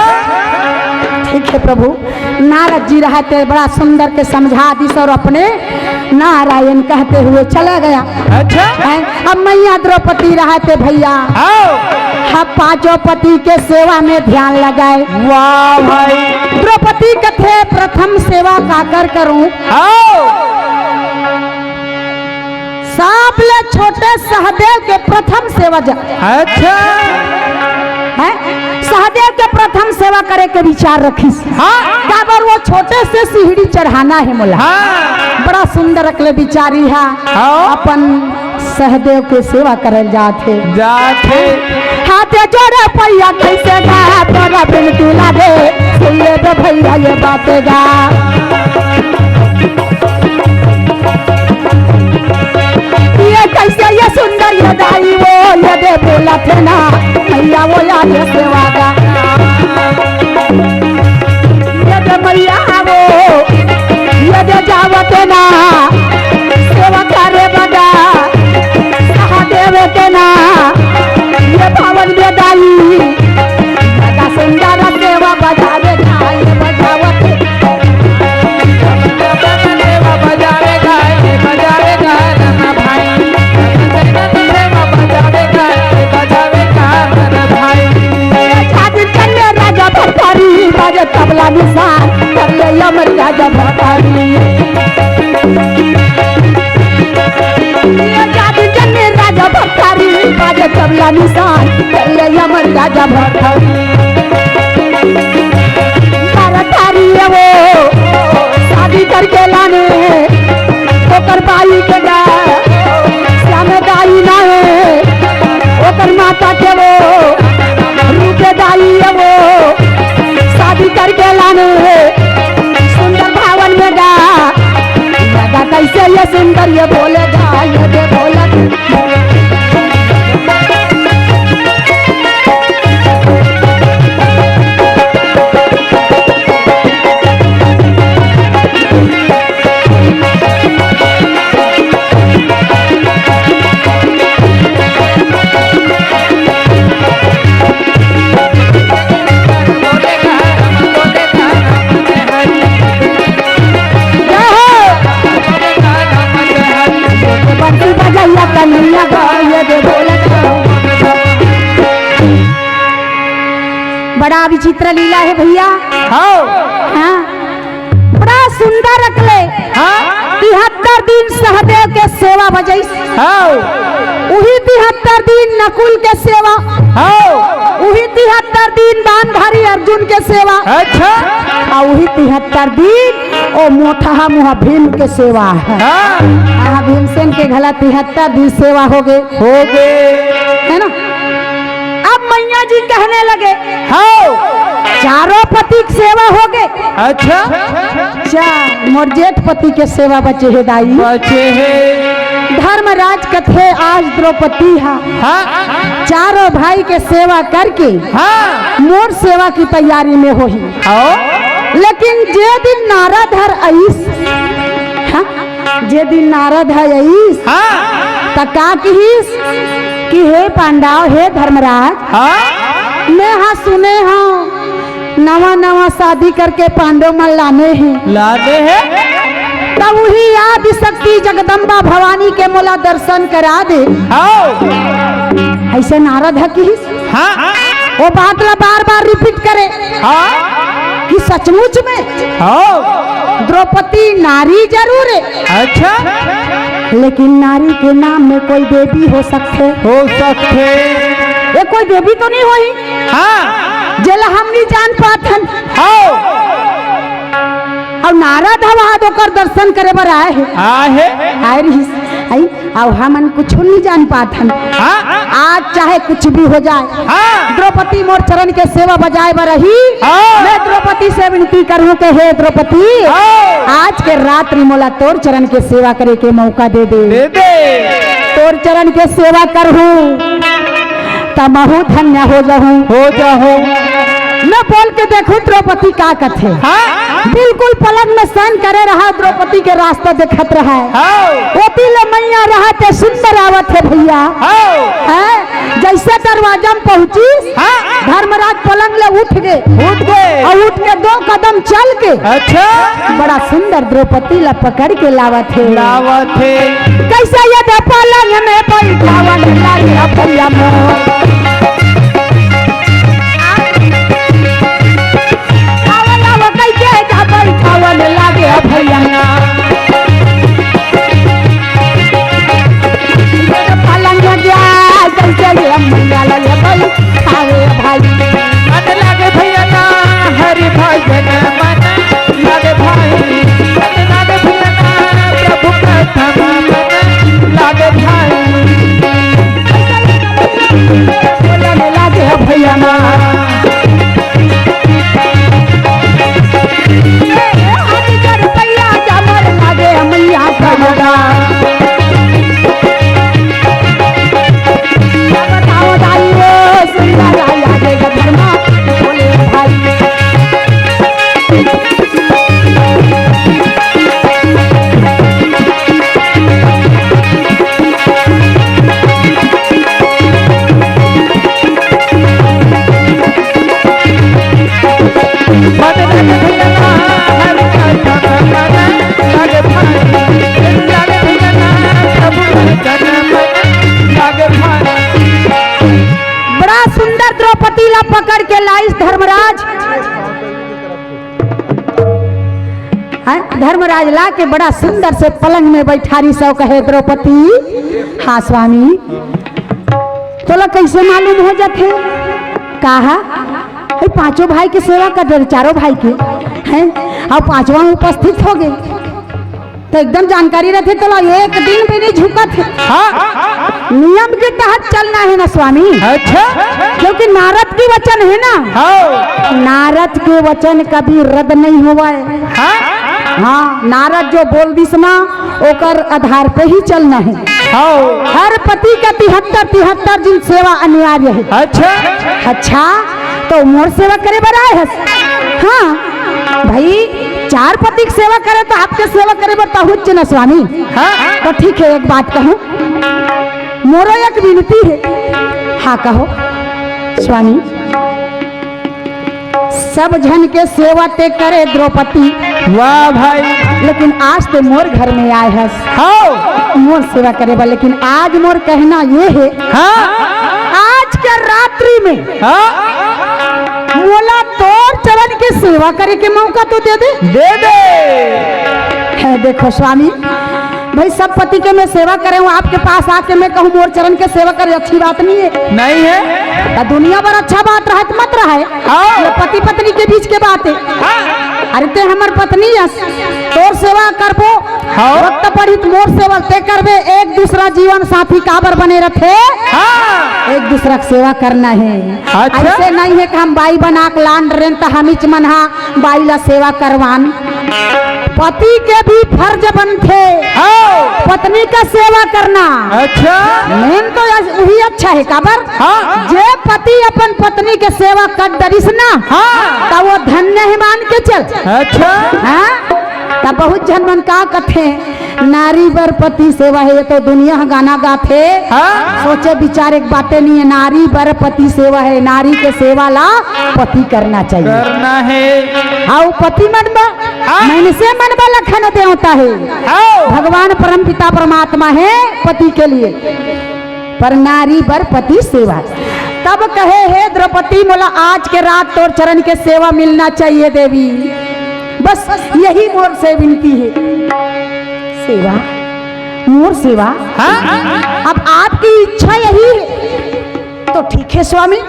ठीक है प्रभु। नारद जी रहते बड़ा सुंदर के समझा दी और अपने नारायण कहते हुए चला गया। अच्छा अब मैया द्रौपदी रहते भैया यहाँ पांचों पति के सेवा में ध्यान लगाए। वाह भाई। द्रौपदी कथे प्रथम सेवा काकर करूं, साबले छोटे सहदेव के प्रथम सेवा अच्छा है। सहदेव के प्रथम सेवा करे के विचार रखी। हाँ काबर वो छोटे से सीढ़ी चढ़ाना है मोला। हाँ बड़ा सुंदर अकले बिचारी है। हाँ। अपन सहदेव के सेवा करल जाते हाथे जोड़े पैया कैसे गा तोरा बिनती लागे सुन ले तो भैया ये बातें गा। ये कैसे ये सुंदर ये दाई वो ये दे बोला थे ना मैया वो यार ये सेवा गा। ये दे मैया वो ये दे जावत ना सेवा करे बगा देवे के ना ये पावन बेदाई बड़ा सुंदर सेवा बजावे गाए बजावत सेवा बजावे गाए ना भाई सेवा बजावे गाए भाई। छाती चले राजा भरतारी बाजे तबला निशान कर ले अमर राजा भरतारी। राजा भरतारी बाजे तबला निशान ले अमर राजा भरतारी। भरतारी वो शादी करके लाने ओकर बाई के गा श्याम दाई ना है ओकर माता के वो रूपे दाई वो शादी करके लाने सुंदर भावन में गा लगा कैसे ये सुंदर ये बोलेगा ये दे बोला। बड़ा विचित्र लीला है भैया। हाँ बड़ा सुंदर रखले। 73 दिन सहदेव के सेवा बजई। उही 73 दिन नकुल के सेवा। उही 73 दिन बाणधारी अर्जुन के सेवा। अच्छा और उही 73 दिन ओ मोठा मुहा भीम के सेवा है। भीमसेन के घला 73 दिन सेवा हो गए है ना। अब मैया जी कहने लगे चारों पति की सेवा हो गए। अच्छा मोर जेठ पति के सेवा बचे है दाई बचे है। धर्मराज कथे आज द्रौपदी है। चारों भाई के सेवा करके मोर सेवा की तैयारी में हो ही। लेकिन जे दिन नारद हर आईस जे दिन नारद है आईस तका कहिस कि हे पांडव हे धर्मराज मैं हाँ सुने हाँ नवा नवा शादी करके पांडव मन लाने हैं तब वही आदि शक्ति जगदम्बा भवानी के मोला दर्शन करा दे। ऐसे नारद है कि वो बात ला बार बार रिपीट करे कि सचमुच में द्रौपदी नारी जरूर है। अच्छा लेकिन नारी के नाम में कोई देवी हो सकते ये कोई देवी तो नहीं हुई जेला हम नहीं जान पाथन। और नारद हवा दोकर दर्शन करे बर आए हैं और हमन कुछ नहीं जान पाथन। आज चाहे कुछ भी हो जाए द्रौपदी मोर चरण के सेवा बजाए बर रही। मैं द्रौपदी से विनती करूं कि हे द्रौपदी आज के रात्रि मोला तोर चरण के सेवा करे के मौका दे दे। तोर चरण के सेवा करहूं तमहु धन्य हो जाहूं। मैं बोल के देखूं द्रौपदी का कथे बिल्कुल पलक में सहन करे रहा द्रौपदी के रास्ता देखत रहा ओती ले मैया रहा ते सुंदर आवत है भैया। जैसे दरवाजा में पहुंची धर्मराज पलंग ले उठ गए और उठ के 2 कदम चल के अच्छा बड़ा सुंदर द्रौपदी ला पकड़ के लावत है। कैसे ये पलंग में बैठावन लागे भैया मोर सुंदर द्रौपदी ला पकड़ के लाइस धर्मराज। धर्मराज ला के बड़ा सुंदर से पलंग में बैठारी सो कहे द्रौपदी हाँ स्वामी। तोला कैसे मालूम हो जाते कहा पांचों भाई की सेवा कर दे, चारों भाई के हैं और पांचवा उपस्थित हो गए तो एकदम जानकारी रहती। तो एक दिन भी नहीं झुका थे। नियम के तहत चलना है ना स्वामी। अच्छा क्योंकि नारद की वचन है ना। नारद के वचन कभी रद्द नहीं हुआ है। हाँ नारद जो बोल दिसना ओकर आधार पे ही चलना है। हर पति का 73 दिन सेवा अनिवार्य है। अच्छा तो मोर सेवा करे बराए है। हाँ भाई 4 पति की सेवा करे तो आपके सेवा करे बता हुच्च ना स्वामी। तो ठीक है एक बात कहूँ, मोरो एक विनती है। हाँ कहो स्वामी। सब जन के सेवा ते करे द्रौपदी। वाह भाई। लेकिन आज ते मोर घर में आए है। मोर सेवा करे बा, लेकिन आज मोर कहना ये है। आज के रात्रि में मोला तोर चरण की सेवा करे के मौका तो दे दे। है देखो स्वामी भाई सब पति के मैं सेवा करे हूँ, आपके पास आके मैं कहूँ मोर चरण के सेवा करे अच्छी बात नहीं है। नहीं है दुनिया भर अच्छा बात रहा मत रहा है। ये पति पत्नी के बीच के बात है। अरे ते हमर पत्नी तोर सेवा करबो वक्त पड़ी मोर सेवा ते करबे। एक दूसरा जीवन साथी काबर बने रखे। एक दूसरा की सेवा करना है। ऐसे नहीं है कि हम बाई बना के लान रहे तो हम मनहा बाई ला सेवा करवान। पति के भी फर्ज बनते पत्नी का सेवा करना। अच्छा मेन तो वही अच्छा है काबर। जे पति अपन पत्नी के सेवा कर डरिस ना तो वो धन्य है मान के चल। अच्छा तब बहुत जन मन का कथे नारी बर पति सेवा है। ये तो दुनिया गाना गाथे। सोचे विचार एक बातें नहीं है। नारी बर पति सेवा है। नारी के सेवा ला पति करना चाहिए। करना है। हाँ पति मनबा मैंने से मनबा लखन देवता है। भगवान परम पिता परमात्मा है पति के लिए, पर नारी बर पति सेवा। तब कहे हे द्रौपदी मोला आज के रात तोर चरण के सेवा मिलना चाहिए देवी। बस यही मोर से विनती है। सेवा मोर सेवा। अब आपकी इच्छा यही है तो ठीक है स्वामी,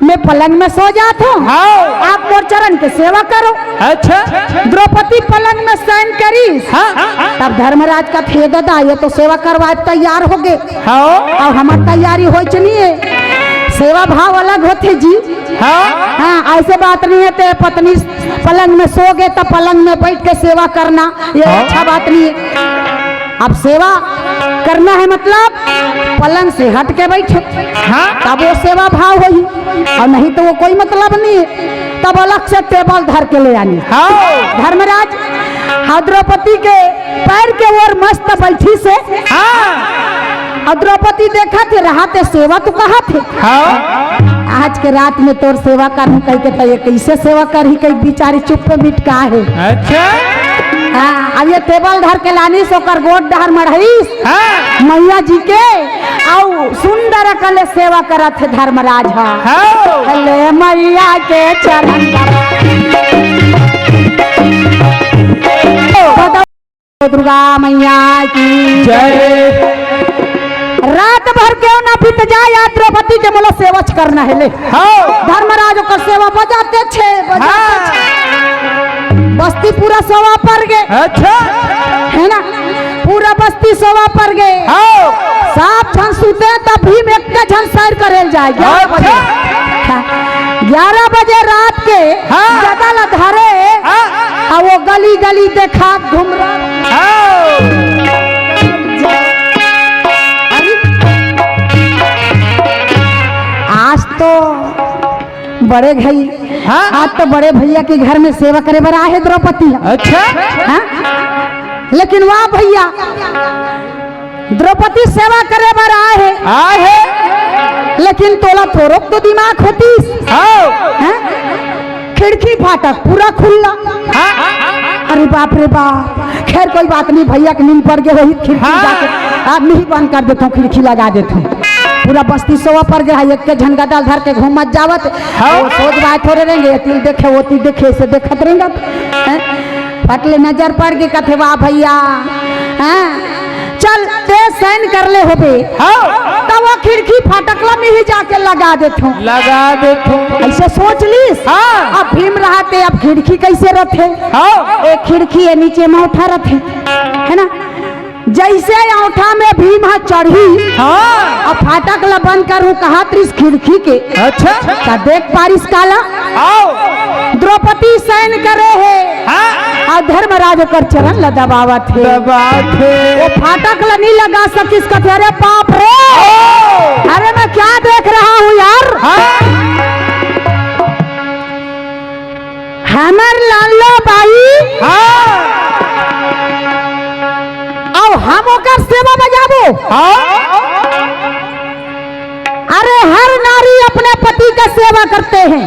मैं पलंग में सो जाता हूँ। आप मोर चरण के सेवा करो। अच्छा द्रौपदी पलंग में शयन करी। तब धर्मराज का थे दादा ये तो सेवा करवा तैयार हो गए। और हमारी तैयारी हो चलिए। सेवा भाव अलग होते जी। हाँ ऐसे बात नहीं है ते पत्नी पलंग में सो गए तो पलंग में बैठ के सेवा करना ये अच्छा बात नहीं है। अब सेवा करना है मतलब पलंग से हट के बैठे तब वो सेवा भाव होगी। और नहीं तो वो कोई मतलब नहीं है। तब अलग से टेबल धर के ले आनी। धर्मराज द्रौपदी के पैर के ओर मस्त बैठी से और द्रौपदी देखा थे रहा थे सेवा तो कहा थे। आज के रात में तोर सेवा कर कह के तो ये कैसे सेवा कर ही कहीं बिचारी चुप पे मिटका है। अच्छा अब ये टेबल धर के लानी सोकर गोट डहर मढ़ीस मैया जी के और सुंदर कले सेवा करत थे धर्मराज। हले मैया के चरण दुर्गा मैया की जय। रात भर क्यों ना बीत जाए द्रौपदी के मोला सेवा करना है। ले धर्मराज का सेवा बजाते छे बस्ती पूरा सेवा पर गए। अच्छा है ना पूरा बस्ती सेवा पर गए। साफ झन सुते तब भी में एक झन सैर करे जाए 11 बजे रात के जगह ला धरे और वो गली गली देखा घूम रहा। आज तो बड़े भाई आज तो बड़े भैया के घर में सेवा करे बरा है द्रौपदी। अच्छा लेकिन वाह भैया द्रौपदी सेवा करे बरा है लेकिन तोला थोड़ो तो दिमाग होती। खिड़की फाटक पूरा खुला। अरे बाप रे बाप। खैर कोई बात नहीं भैया की नींद पड़ गई वही खिड़की जाके आदमी ही बंद कर देता हूँ खिड़की लगा देता हूँ। पूरा बस्ती सोवा पर गया एक के झनका डाल धर के घूम मत जावत वो सोच बाय थोड़े रहेंगे तिल देखे वो तिल देखे से देखत रहेंगे फटले नजर पड़ के कथे वाह भैया हैं चल ते सैन कर ले होबे तब वो खिड़की फाटकला में ही जाके लगा देथो ऐसे सोच लीस अब भीम रहते अब खिड़की कैसे रथे एक खिड़की है नीचे में उठा रथे है ना जैसे औठा में भीम चढ़ी और फाटक ला बंद करूं कहा त्रिस खिड़की के अच्छा का देख पारिस काला द्रौपदी सैन करे है और धर्मराज कर चरण ला दबावा थे वो फाटक ला नहीं लगा सकिस का अरे बाप रे अरे मैं क्या देख रहा हूँ यार हमर लालो बाई हम ओकर सेवा बजाबो अरे हर नारी अपने पति का सेवा करते हैं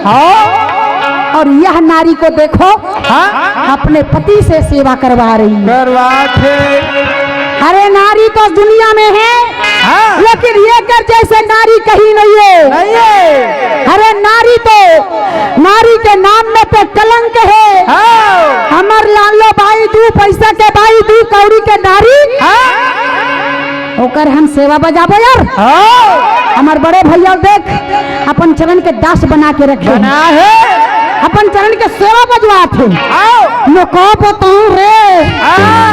और यह नारी को देखो अपने पति से सेवा करवा रही है अरे नारी तो दुनिया में है लेकिन ये कर जैसे नारी कहीं नहीं है अरे नारी तो नारी के नाम में तो कलंक है हमर लालो भाई दू पैसा के भाई दू कौड़ी के नारी ओकर हम सेवा बजाबो यार हमार बड़े भैया देख अपन चरण के दास बना के रखे अपन चरण के सेवा बजवा थे लो को बताऊं रे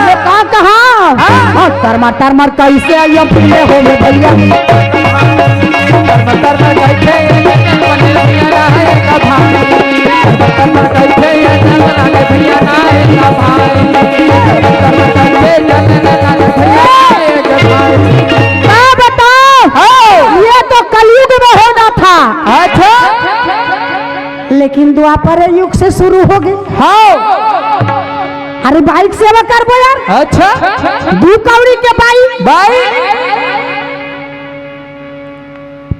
लो का कहा तरमर तरमर कैसे आइयो पीले हो में भैया तरमर कैसे ये तो कलयुग में होना था अच्छा लेकिन द्वापर युग से शुरू हो गए अरे बाइक सेवा कर बो यार अच्छा दू कौड़ी के बाई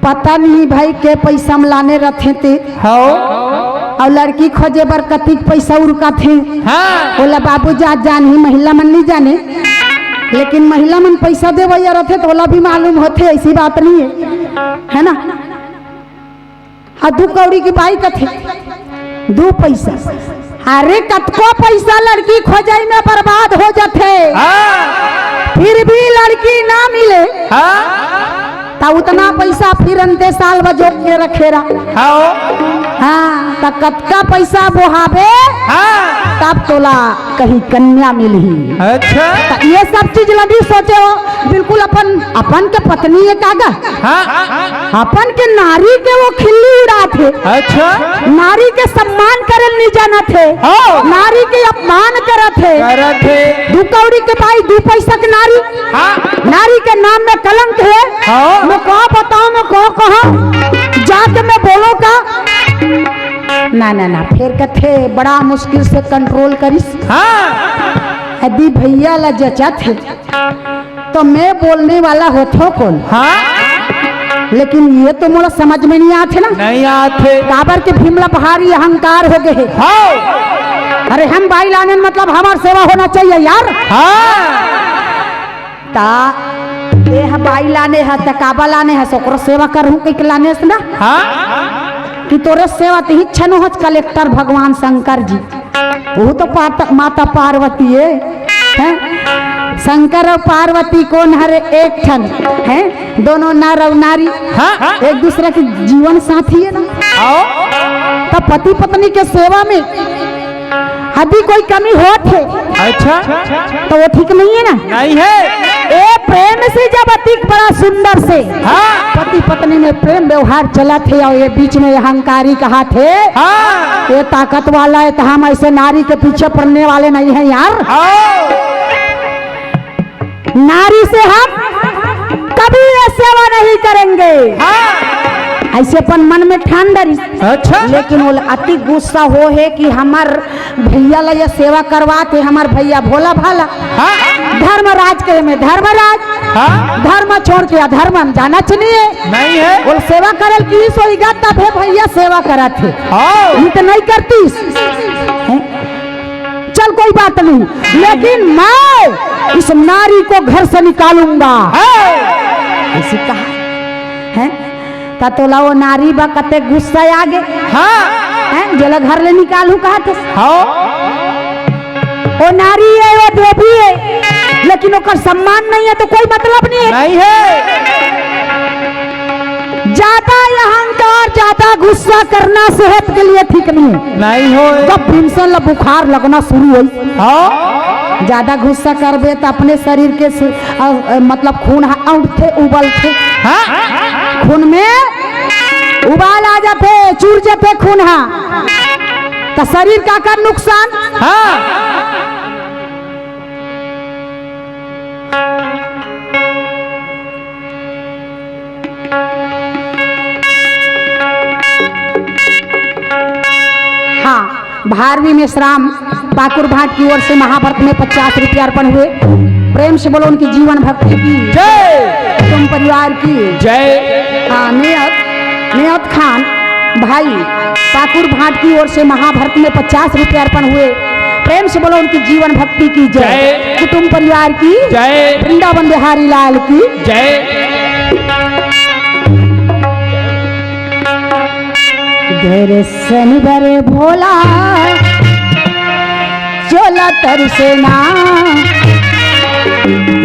पता नहीं भाई के पैसा में लाने रखे थे और लड़की खोजे बर कति पैसा उड़का थे बोला बाबू जा जान ही महिला मन नहीं जाने लेकिन महिला मन पैसा दे भैया रखे तो बोला भी मालूम होते ऐसी बात नहीं है ना दू कौड़ी की बाई कथे दू पैसा अरे कतको पैसा लड़की खोजाई में बर्बाद हो जाते फिर भी लड़की ना मिले ता उतना पैसा फिर अंते साल बजो के रखेरा हाँ ता कतका पैसा बोहाबे तब तोला कहीं कन्या मिली अच्छा ये सब चीज लगी सोचे हो बिल्कुल अपन के पत्नी है कागा अपन के नारी के वो खिल्ली उड़ा थे अच्छा नारी के सम्मान करे नहीं जाना थे नारी के अपमान करा थे दू कौड़ी के भाई दू पैसा के नारी नारी के नाम में कलंक है मैं कहा बताऊं मैं कहा जाके मैं बोलो का ना फिर कथे बड़ा मुश्किल से कंट्रोल करिस यदि भैया ला जचा थे तो मैं बोलने वाला होतो कौन लेकिन ये तो मोला समझ में नहीं आते ना नहीं आते काबर के भीमला भारी अहंकार हो गए अरे हम बाई लाने मतलब हमार सेवा होना चाहिए यार ता देह बाई लाने है तकाबा लाने है सोकरो सेवा करूं के लाने से ना कि तोरे सेवा ते ही छनो हज कलेक्टर भगवान शंकर जी वो तो माता पार्वती है शंकर और पार्वती कौन हरे एक ठन है दोनों नर और नारी एक दूसरे के जीवन साथी है ना तो पति पत्नी के सेवा में यदि कोई कमी होत है अच्छा तो वो ठीक नहीं है ना नहीं है ए प्रेम से जब अतिक बड़ा सुंदर से पति पत्नी में प्रेम व्यवहार चला थे और ये बीच में अहंकारी कहा थे ये ताकत वाला है तो हम ऐसे नारी के पीछे पड़ने वाले नहीं हैं यार नारी से हम कभी ये सेवा नहीं करेंगे ऐसे अपन मन में ठान डरी अच्छा लेकिन वो अति गुस्सा हो है कि हमार भैया ला ये सेवा करवाते हमार भैया भोला भाला धर्मराज के में धर्मराज धर्म छोड़ के अधर्म हम जाना चाहिए नहीं है वो सेवा करल की सोईगा तब है भैया सेवा कराते ये तो नहीं करती चल कोई बात नहीं लेकिन मैं इस नारी को घर से निकालूंगा ऐसे कहा हैं ता तोला वो नारी बा कते गुस्सा आगे हाँ हैं जला घर ले निकालू कहा थे हाँ वो नारी है वो देवी है लेकिन ओकर सम्मान नहीं है तो कोई मतलब नहीं है। नहीं है। ज्यादा अहंकार ज्यादा गुस्सा करना सेहत के लिए ठीक नहीं है। नहीं हो। जब भीमसेन बुखार लगना शुरू हुई हाँ ज्यादा गुस्सा करबे तो अपने शरीर के मतलब खून उठते उबलते हाँ खून में उबाल आ जाते चूर जाते खून तो शरीर का कर नुकसान। हाँ हाँ भारवी मेश्राम पाकुर भाट की ओर से महाभारत में 50 रुपया अर्पण हुए। प्रेम से बोलो उनकी जीवन भक्ति की जय। तुम परिवार की जय। हाँ नियत खान भाई पाकुर भाट की ओर से महाभारत में 50 रुपया अर्पण हुए। प्रेम से बोलो उनकी जीवन भक्ति की जय। कुटुंब परिवार की जय। वृंदावन बिहारी लाल की जय। दर्शन बरे भोला चोला तरसेना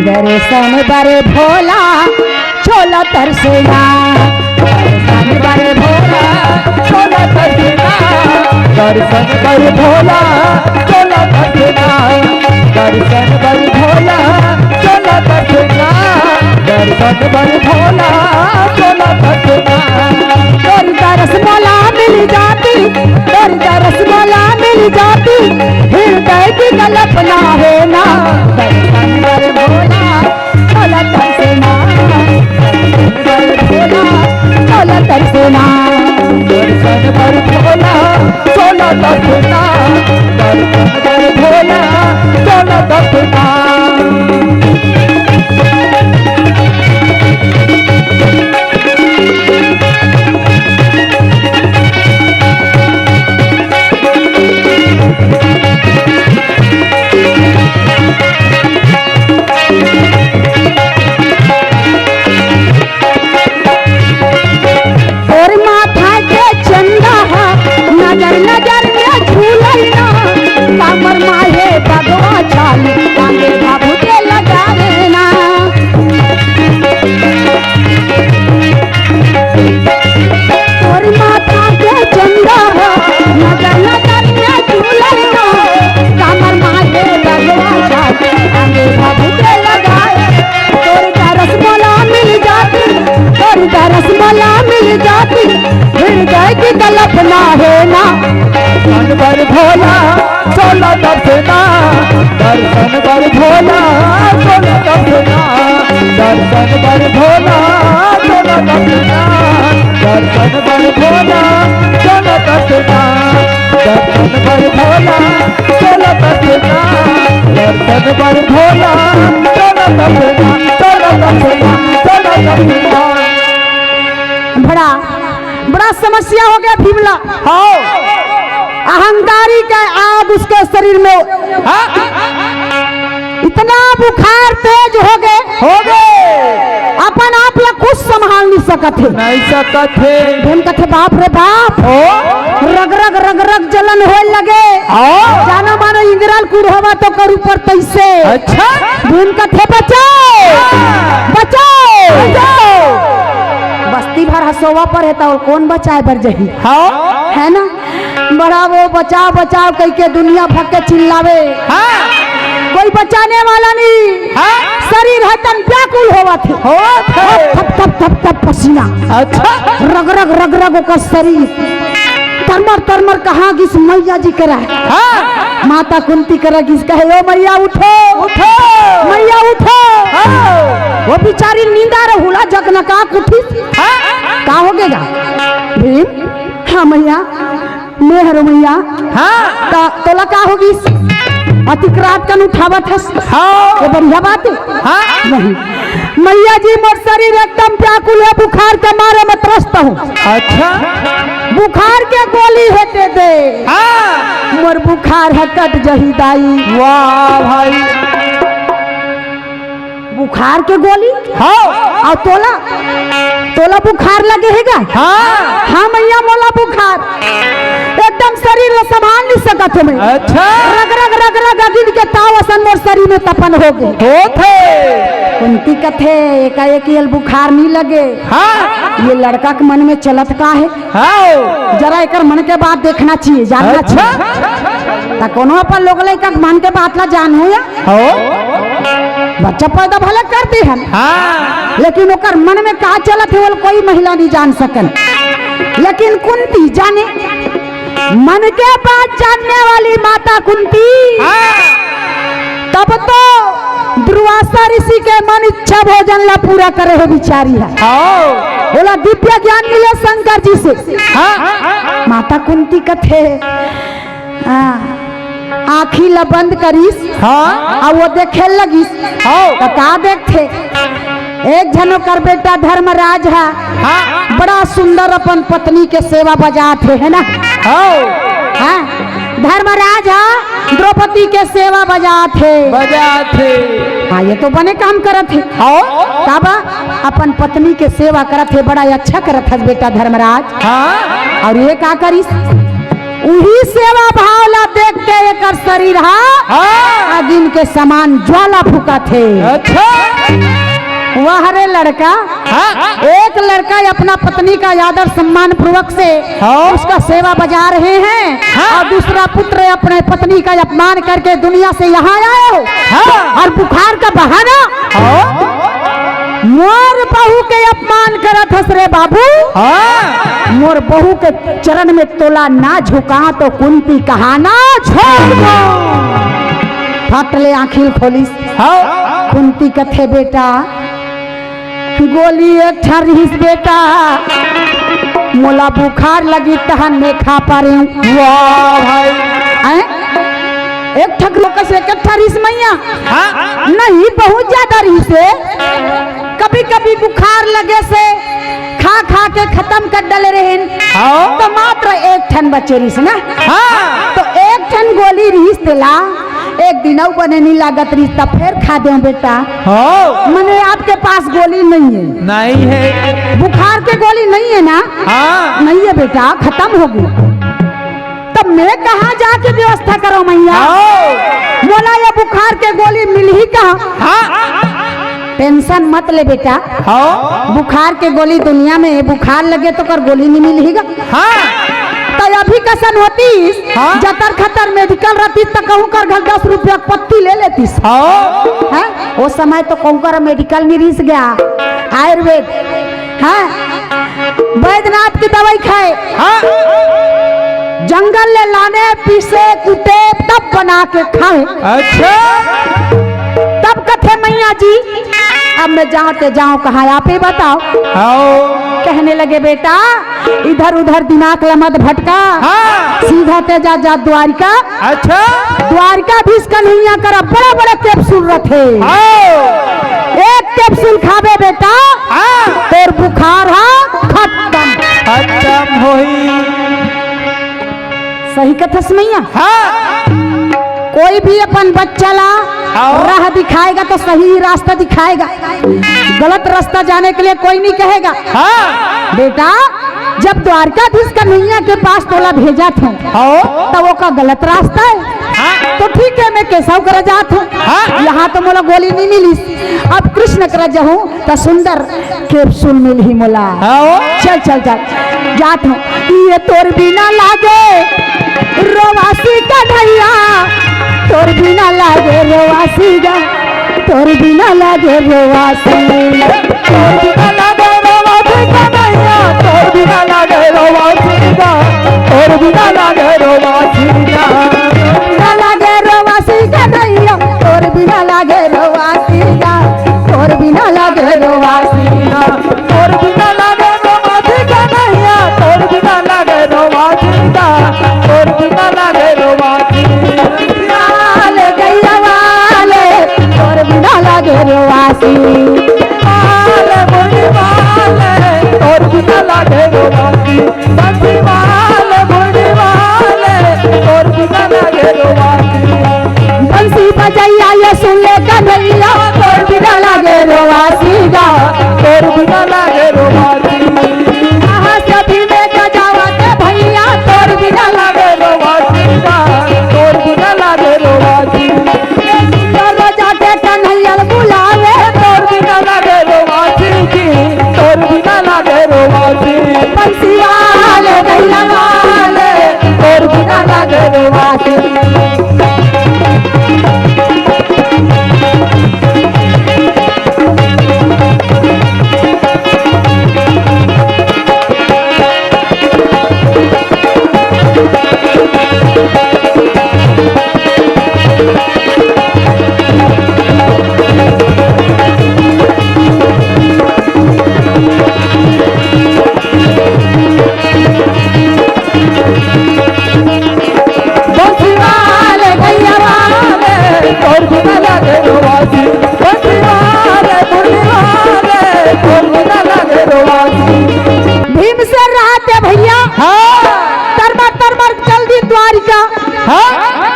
दर्शन बरे भोला चोला तरसेना दर्शन बरे भोला चोला तरसेना दर्शन बर भोला चोला तरसेना दर्शन बर भोला चोला तरसेना दर्शन बर भोला चोला तरसेना तोरी तरस बोला मिल जाती तोरी तरस बोला मिल जाती हृदय की कल्पना है ना दर्शन बर भोला चोला तरसेना चोला तरसेना दर्शन बर भोला चोला तरसेना दर्शन बर भोला चोला तरसेना नजर नजर में झूलना कामर माहे भगवा चाली कांगे बाबू के लगा देना तोर माथा के चंदा नजर नजर में झूलना कामर माहे भगवा चाली कांगे बाबू के लगाए तोर का रसमला मिल जाती तोर का रसमला मिल जाती हृदय की कल्पना है ना दर्शन बर भोला चोला तरसेना दर्शन बर भोला चोला तरसेना दर्शन बर भोला चोला तरसेना दर्शन बर भोला चोला तरसेना दर्शन बर भोला चोला तरसेना दर्शन बर भोला चोला तरसेना चोला तरसेना चोला तरसेना। बड़ा समस्या हो गया भीमला। हाँ अहंकारी का आग उसके शरीर में इतना बुखार तेज हो गए अपन आप ला कुछ संभाल नहीं सकत है नहीं सकत है भीम कथे बाप रे बाप रग रग रग रग जलन हो लगे जाना मानो इंद्राल कुड़ होवा तो कर ऊपर तैसे। अच्छा भीम कथे बचाओ बचाओ बस्ती भर हसोवा पर है तो कौन बचाए बर जही है ना बड़ा वो बचाओ बचाओ कह के दुनिया भर के चिल्लावे कोई बचाने वाला नहीं शरीर है तन व्याकुल होवा थे थप थप थप थप पसीना अच्छा रग रग रग रग का शरीर तरमर तरमर कहाँ किस मैया जी करा है माता कुंती करा किस कहे ओ मैया उठो उठो मैया उठो वो बेचारी नींदा रहुला जगनका कुठी का हो गएगा भीम हाँ मैया मैं हरो मैया हाँ तोला का होगी अतिक्रात कन उठावत है ये बढ़िया बात है नहीं मैया जी मोर शरीर एकदम व्याकुल है बुखार के मारे में त्रस्त हूँ। अच्छा बुखार के गोली है दे दे मोर बुखार है कट जही दाई। वाह भाई बुखार के गोली हाँ और तोला तोला बुखार लगे हैगा? हाँ हाँ मैया मोला बुखार एकदम शरीर में संभाल नहीं सकत हमें। अच्छा रग रग रग रग अगिन के ताव असन मोर शरीर में तपन हो गए होते कुंती कथे एकाएक ये बुखार नहीं लगे। हाँ ये लड़का के मन में चलत का है हाँ जरा एक मन के बात देखना चाहिए जानना चाहिए ता कोनो अपन लोग लइका के मन के बात ला जानू या हो बच्चा पैदा भले करती है हाँ लेकिन ओकर मन में का चलत है वो कोई महिला नहीं जान सकन। लेकिन कुंती जाने मन के बात जानने वाली माता कुंती तब तो दुर्वासा ऋषि के मन इच्छा भोजन ला पूरा करे है बिचारी है। बोला दिव्य ज्ञान मिले शंकर जी से। माता कुंती कथे आँखी ला बंद करीस और वो देखे लगिस तो का देखते एक जनो कर बेटा धर्मराज है बड़ा सुंदर अपन पत्नी के सेवा बजात है ना। हाँ धर्मराज है द्रौपदी के सेवा बजाते हाँ ये तो बने काम करत है तब अपन पत्नी के सेवा करत है बड़ा अच्छा करत है बेटा धर्मराज। और ये का करिस वही सेवा भाव ला देख के एक शरीर अगिन के समान ज्वाला फूका थे। अच्छा वह रे लड़का एक लड़का अपना पत्नी का आदर सम्मान पूर्वक से उसका सेवा बजा रहे हैं और दूसरा पुत्र अपने पत्नी का अपमान करके दुनिया से यहाँ आए हो और बुखार का बहाना मोर बहू के अपमान करत हस रे बाबू। मोर बहू के चरण में तोला ना झुका तो कुंती कहाना छोड़ दो। फट ले आँखिल खोलिस कुंती कथे बेटा गोली एक ठरिस बेटा मोला बुखार लगी तहन नहीं खा पा रही हूँ। वाह भाई एक ठक लोग से इकट्ठा रिस मैया नहीं बहुत ज्यादा रिस है। कभी कभी बुखार लगे से खा खा के खत्म कर डले रहे तो मात्र एक ठन बचे रिस ना। तो एक ठन गोली रिस दिला एक दिन बने नहीं लागत रिस तब फिर खा दे बेटा। मने आपके पास गोली नहीं है? नहीं है बुखार के गोली नहीं है ना? नहीं है बेटा खत्म हो गई। तब मैं कहाँ जाके व्यवस्था करो मैया? बोला ये बुखार के गोली मिल ही कहाँ? टेंशन मत ले बेटा बुखार के गोली दुनिया में बुखार लगे तो कर गोली नहीं मिलेगा। तो अभी कसन होती जतर खतर मेडिकल रहती तो कहूँ कर घर 10 रुपया पत्ती ले लेती। वो समय तो कहूँ कर मेडिकल में रिस गया आयुर्वेद वैद्यनाथ की दवाई खाए जंगल ले लाने पीसे कुटे तब बना के खाए। अच्छा तब कथे मैया जी अब मैं जाते जाऊं कहाँ आप ही बताओ। कहने लगे बेटा इधर उधर दिमाग मत भटका सीधा ते जा द्वारिका। अच्छा द्वारिका भी इसका नहीं कर बड़ा बड़ा कैप्सूल रखे एक कैप्सूल खावे बेटा तेर बुखार खत्म होई। सही कथस मैया कोई भी अपन बच्चा ला राह दिखाएगा तो सही रास्ता दिखाएगा। गलत रास्ता जाने के लिए कोई नहीं कहेगा। बेटा जब द्वारकाधीश का नैया के पास तोला भेजा था तो वो का गलत रास्ता है तो ठीक है मैं कैसा कर जात हूँ यहाँ तो मोला गोली नहीं मिली अब कृष्ण कर जाऊँ तो सुंदर कैप्सूल मिल ही मोला। चल चल चल जात हूँ ये तोर बिना लागे रोवासी का भैया तोर बिना लागे रोवासी गा तोर बिना लागे रोवासी तोर बिना लागे रोवासी का भैया तोर बिना लागे रोवासी गा तोर बिना लागे रोवासी गा बिना लागे रोवासी का भैया तोर बिना लागे रोवासी गा तोर बिना लागे रोवासी गा तोर बिना लागे रोवासी का भैया तोर बिना लागे रोवासी गा तोर बिना लागे रोवासी वाले गैया वाले तोर बिना लागे रोवासी वाले बुढ़ी वाले तोर बिना लागे रोवासी बंसी वाले बुढ़ी वाले से। भीमसेन रहते भैया तरमर तरमर जल्दी द्वारिका।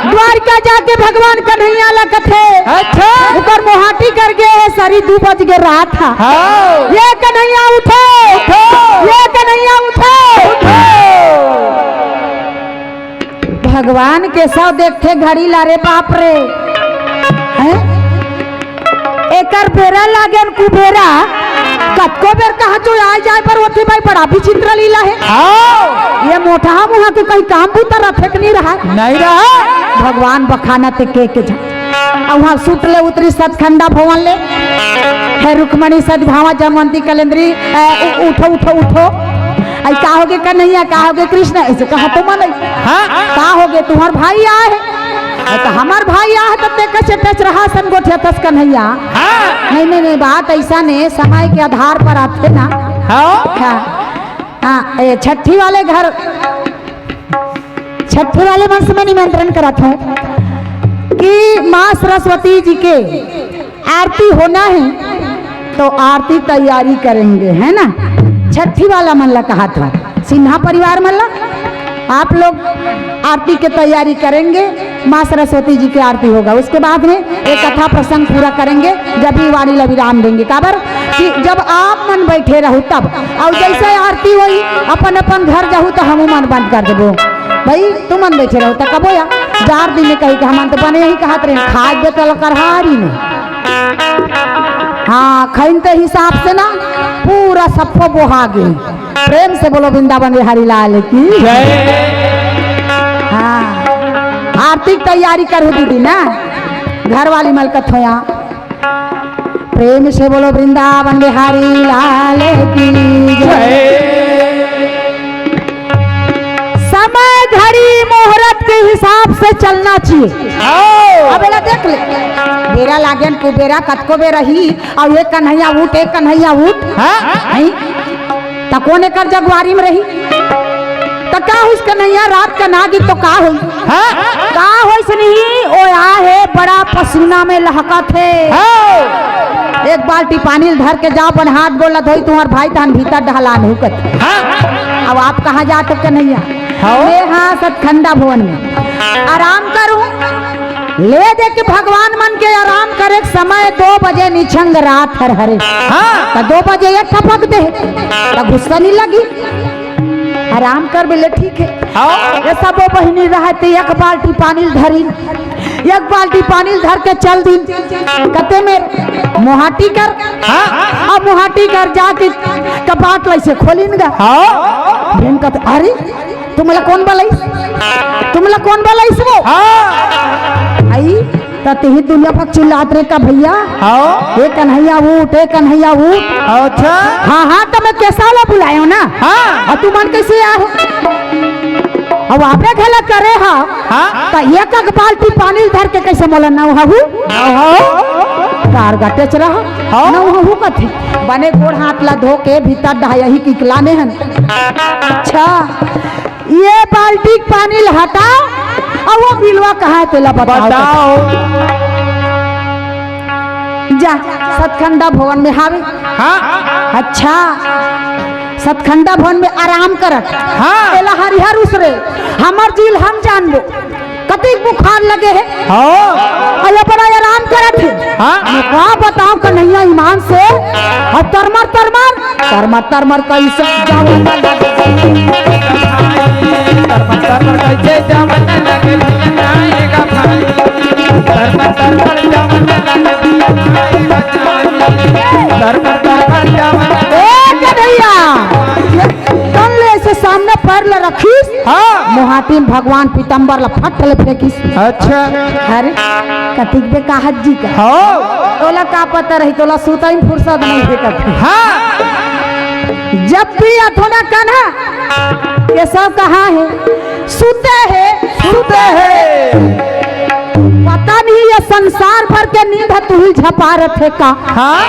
द्वारिका जाके भगवान कन्हैया लगथे। अच्छा ऊपर मोहाटी कर गए सारी 2 बज गए रात था। ये कन्हैया उठो, ये कन्हैया उठो। भगवान के सब देखते घड़ी ला रे बाप रे हैं? एकर बेरा लागे कुबेरा कतको बेर कहा जो आ जाए पर होती भाई बड़ा विचित्र लीला है। ये मोटा मुहा के कहीं काम बूता रखे नहीं रहा नहीं रहा। भगवान बखाना ते के जा वहाँ सूट ले उतरी सतखंडा भवन ले है रुक्मणी सदभावा जमवंती कलेंद्री उठो उठो उठो। आई का होगे कन्हैया, का होगे कृष्ण, ऐसे कहा तो मन का होगे तुम्हार भाई आए है तो हमार भाई आ है तब ते कैसे टच रहा सन गोठिया तस कन्हैया। नहीं नहीं नहीं बात ऐसा नहीं समय के आधार पर आते ना। हाँ ये छठी वाले घर छठी वाले वंश में निमंत्रण करा था कि माँ सरस्वती जी के आरती होना है तो आरती तैयारी करेंगे है ना। छठी वाला मल्ला कहा था सिन्हा परिवार मल्ला आप लोग आरती की तैयारी करेंगे। माँ सरस्वती जी की आरती होगा उसके बाद में एक कथा प्रसंग पूरा करेंगे जब भी वाणी लविराम देंगे। काबर कि जब आप मन बैठे रहू तब और जैसे आरती हुई अपन अपन घर जाहू तो हम मन बंद कर देबो। भाई तू मन बैठे रहो तो कबो या 4 दिन में कही कि हम तो बने यही कहते रहे खाद दे तो करहारी में। हाँ खैनते हिसाब से ना पूरा सफो बोहा गई। प्रेम से बोलो वृंदावन बिहारी लाल की। हाँ आरती की तैयारी करो दीदी ना घर वाली मलकत हो यहाँ। प्रेम से बोलो वृंदावन बिहारी लाल की जय। समय घड़ी मुहूर्त के हिसाब से चलना चाहिए। अब एला देख ले बेरा लागन कुबेरा कतको बेर रही और एक कन्हैया उठ एक कन्हैया उठ नहीं तो कौन एकर जगवारी में रही तो का हुई कन्हैया रात का नागी तो का हुई का हुई से नहीं ओ आ है बड़ा पसीना में लहका थे। एक बाल्टी पानी धर के जाओ अपन हाथ गोला धोई तुम्हार भाई तहन भीतर ढला नहीं करते। अब आप कहाँ जाते कन्हैया हाँ सतखंडा भवन में आराम करूं ले दे के भगवान मन के आराम करे। समय 2 बजे निछंग रात हर हरे तो 2 बजे ये टपक दे तो गुस्सा नहीं लगी आराम कर बोले ठीक है। ये सब बहनी रहते एक बाल्टी पानी धरी एक बाल्टी पानी धर के चल दिन कते में मोहाटी कर अब मोहाटी कर जाके कपाट वैसे खोली अरे तुम्हारा कौन बलाई वो आई तही दुनिया भग चिल्लात रे का भैया ए कन्हैया उठ ए कन्हैया उठ। अच्छा हाँ हाँ तो मैं कैसा वाला बुलायो ना और तू मन कैसे आ अब आपे खेला करे तो एक एक बाल्टी पानी धर के कैसे मोला ना हूँ कार गटेच रहा ना हूँ कथे बने गोड़ हाथ ला धो के भीतर ढाया ही किकलाने हन। अच्छा ये बाल्टी पानी हटाओ और वो बिलवा कहाँ है तेला बताओ। जा सतखंडा भवन में हावे अच्छा सतखंडा भवन में आराम करत तेला हरिहर उसरे हमर जिल हम जान लो कति बुखार लगे है अरे बड़ा आराम करत है का बताओ कन्हैया ईमान से और तरमर तरमर तरमर तरमर कैसे सामने पैर ले रखीस हाँ मोहाती में भगवान पीतम्बर ला फट ले फेंकिस। अच्छा अरे कतिक बे काहत जी का हाँ तोला का पता रही तोला सुता में फुर्सत नहीं फेंकत। हाँ जब भी अथोना कन्हा ये सब कहाँ है सुते है पता नहीं ये संसार भर के नींद तू ही झपा रहे का। हाँ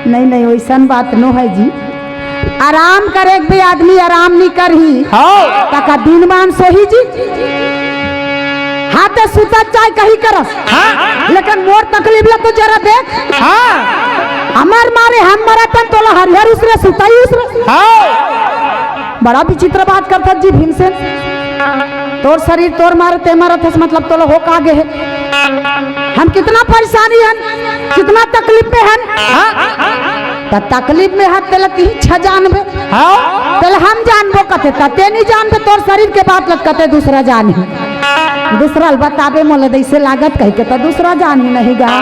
नहीं वैसन बात नो है जी। आराम करे भी आदमी आराम नहीं करही हाँ ताका दिन मान सोही जी। हाथ सुता चाहे कहीं करस हाँ लेकिन मोर तकलीफ ला तो जरा देख। हाँ हमार मारे हम मरतन तोला हरिहर उसरे सुताई उसरे। हाँ बड़ा विचित्र बात करता जी भीमसेन। तोर शरीर तोर मारते मारत मतलब तोला हो कागे है। हम कितना परेशानी हन कितना तकलीफ में हन त तकलीफ में हाथ तेल की छ जानबे हाँ तेल हम जानबो कते तते नहीं जानबे तोर शरीर के बात लग कते दूसरा जानी दूसरा बताबे मोले दैसे लागत कह के तो दूसरा जानी नहीं गा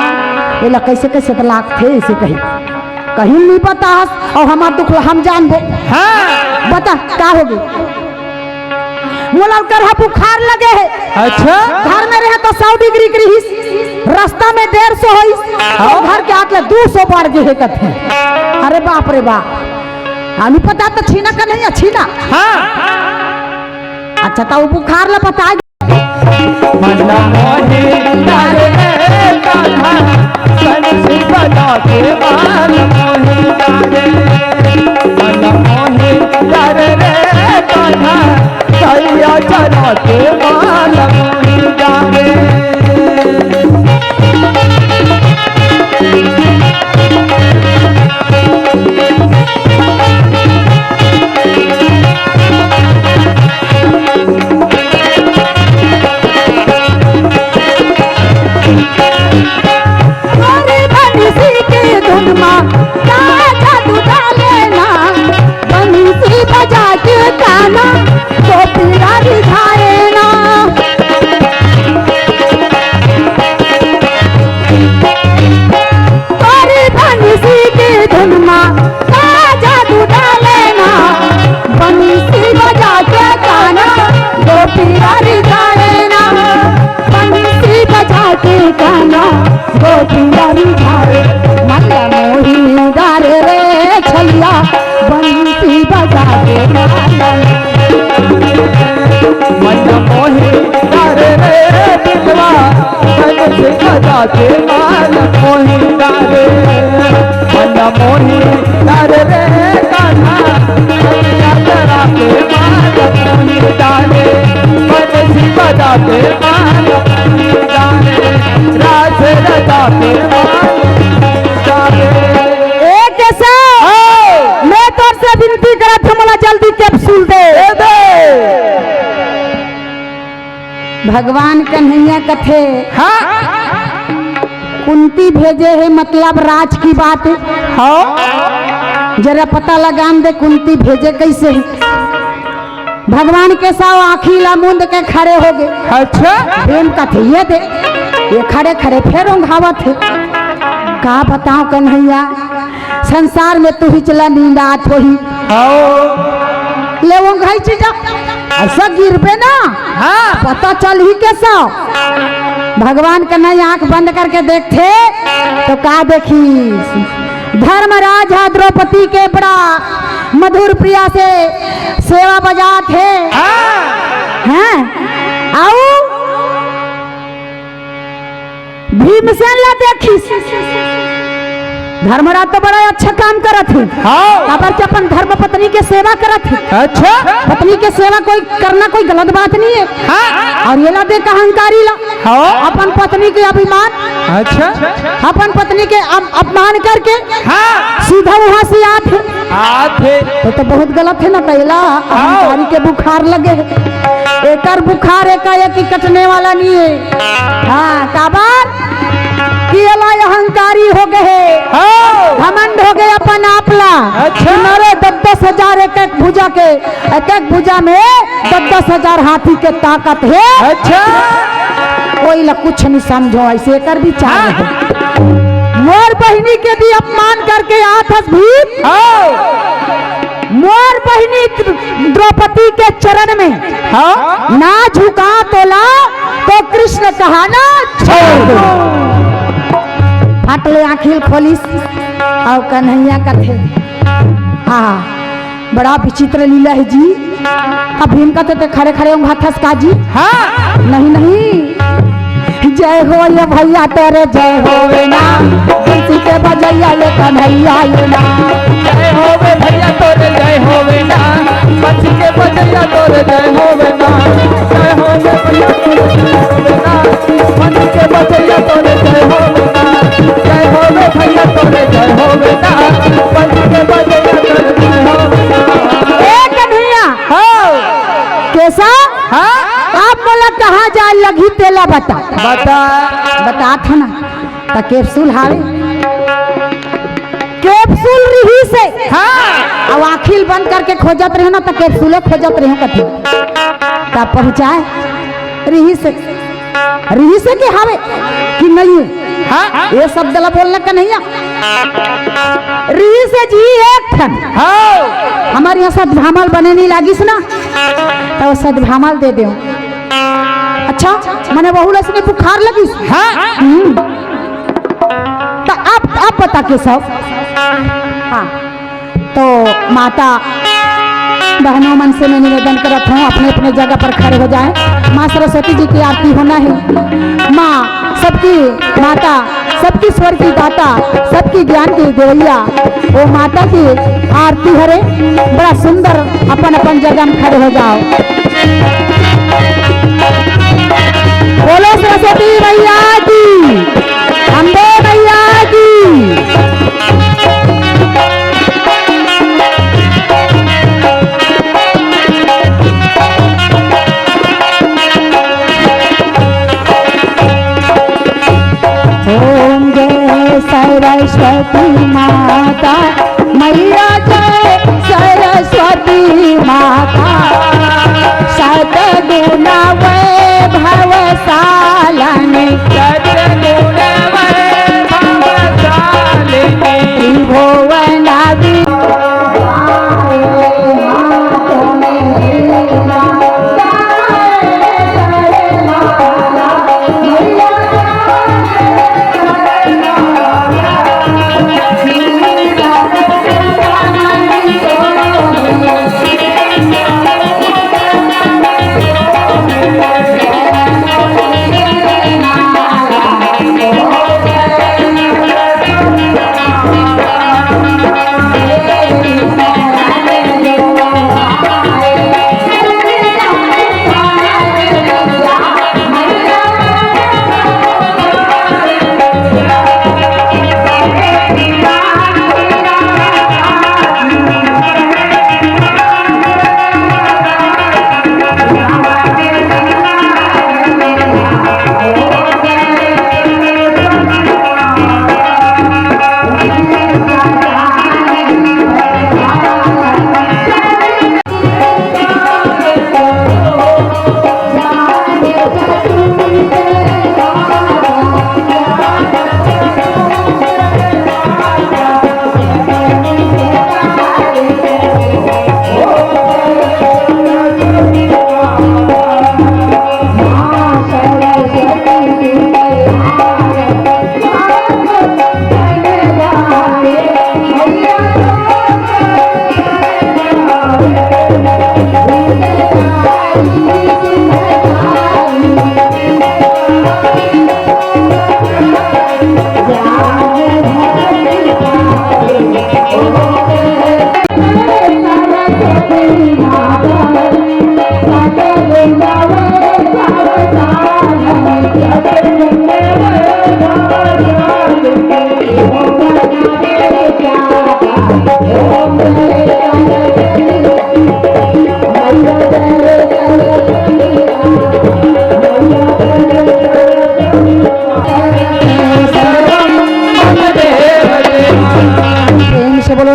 ये ला कैसे कैसे तो लाग थे इसे कहीं नहीं बता और हमार दुख हम जानबो। हाँ बता का होगी मोला कर बुखार लगे है। अच्छा घर में रहे तो 100 डिग्री रही रास्ता में 150 हो घर के आके 200 बढ़ गए है कथे। अरे बाप रे बाप हमें पता तो छीना का नहीं छीना। हाँ अच्छा तो बुखार ला बता मन्ना मोहे तारे कान्हा सन से बजा के माल मोहे तारे मन्ना मोहे तारे रे कान्हा सैया चला के माल मोहे तारे। के माल मोही डारे मन्ना मोही डारे रे कान्हा यात्रा के माल मोही डारे मन सी बजा के माल मोही डारे राज रजा के माल डारे। एक ऐसा मैं तोर से विनती करत हूं मला जल्दी कैप्सूल दे भगवान कन्हैया कथे। हाँ कुंती भेजे है मतलब राज की बात है। हाँ जरा पता लगाम दे कुंती भेजे कैसे है। भगवान के साव आँखी ला मुंद के खड़े हो गए। अच्छा प्रेम कथे ये दे ये खड़े खड़े फिर उंघावत है। का बताओ कन्हैया संसार में तू ही चला नींदात हो ही ले उंघाई चीजा ऐसा गिरबे ना। हाँ पता चल ही कैसा भगवान का नहीं आंख बंद करके देखते तो का देखी धर्मराज द्रौपदी के बड़ा मधुर प्रिया से सेवा बजात है। हैं आओ भीमसेन ला देखी धर्मराज तो बड़ा अच्छा काम करत है। हाँ अपन धर्म पत्नी के सेवा करत है। अच्छा पत्नी के सेवा कोई करना कोई गलत बात नहीं है। हाँ और ये ला देख अहंकारी ला हाँ अपन पत्नी के अभिमान अच्छा अपन पत्नी के अपमान करके हाँ सीधा वहां से आते तो बहुत गलत है ना। पहला अहंकारी के बुखार लगे एकर बुखार एकाएक कटने वाला नहीं है। हाँ काबार कि अहंकारी हो गए घमंड हो गए अपन आपला। अच्छा 10,000 एक भुजा के एक भुजा में 10,000 हाथी के ताकत है। अच्छा कोई ला कुछ नहीं समझो ऐसे कर विचार है। मोर बहिनी के भी अपमान करके आथस भी मोर बहिनी द्रौपदी के चरण में हाँ ना झुका तोला तो कृष्ण कहाना छोड़ दो। फाटले आखिल खोलिस और कन्हैया कथे। हाँ बड़ा विचित्र लीला है जी। अब भीम का तो खड़े खड़े हाथस का जी। हाँ नहीं नहीं जय हो ये भैया तेरे जय होवे ना तुलसी के बजैया ले कन्हैया ये ना। जय होवे भैया तोरे जय होवे ना बच्ची के बजैया तोरे जय होवे ना। जय होवे भैया तोरे जय होवे ना बच्ची के बजैया तोरे जय होवे ना। जय होवे भैया तोरे जय होवे ना बच्ची के बजैया तोरे जय होवे ना। ए कन्हैया हाँ कैसा हाँ आप बोला कहाँ जाए लगी तेला बता बता था ना तो कैप्सूल हावे कैप्सूल रही से हाँ अब आखिल बंद करके खोजत रहे ना तो कैप्सूल खोजत रहे कथी तब पहुंचाए रही से के हावे कि नहीं हाँ ये शब्द ला बोलने का नहीं रही से जी एक ठन हाँ हमारे यहाँ सदभामल बने नहीं लागिस ना तो सदभामल दे दो। अच्छा मैंने बहु ने बुखार लगिस। हाँ तो आप बता के सब। हाँ तो माता बहनों मन से मैं निवेदन करत हूँ अपने अपने जगह पर खड़े हो जाएं। माँ सरस्वती जी की आरती होना है। माँ सबकी माता सबकी स्वर की दाता सबकी ज्ञान की देवैया वो माता की आरती हरे बड़ा सुंदर अपन अपन जगह में खड़े हो जाओ। बोलो सरस्वती मैया की अम्बे मैया की। ओम जय सरस्वती माता मैया जय सरस्वती माता सतगुण वैभव सालने त्रिभुवनादि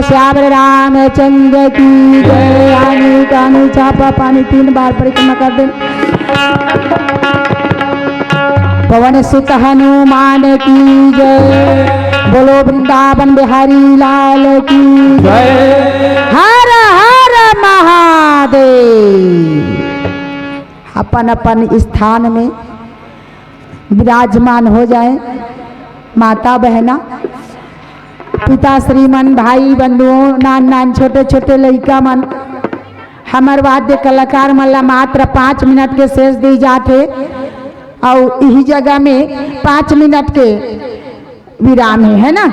श्याम रामचंद्र की जय। आनी कानी छापा पानी 3 बार परिक्रमा कर दें। पवन सुत हनुमान की जय, बोलो वृंदावन बिहारी लाल की जय। हर हर महादेव। अपन अपन स्थान में विराजमान हो जाए माता बहना, पिता श्रीमन, भाई बंधुओं, नान नान छोटे छोटे लड़का मन। हमार वाद्य कलाकार मल्ला मात्र 5 मिनट के शेष दी जाते और यही जगह में 5 मिनट के विराम है ना।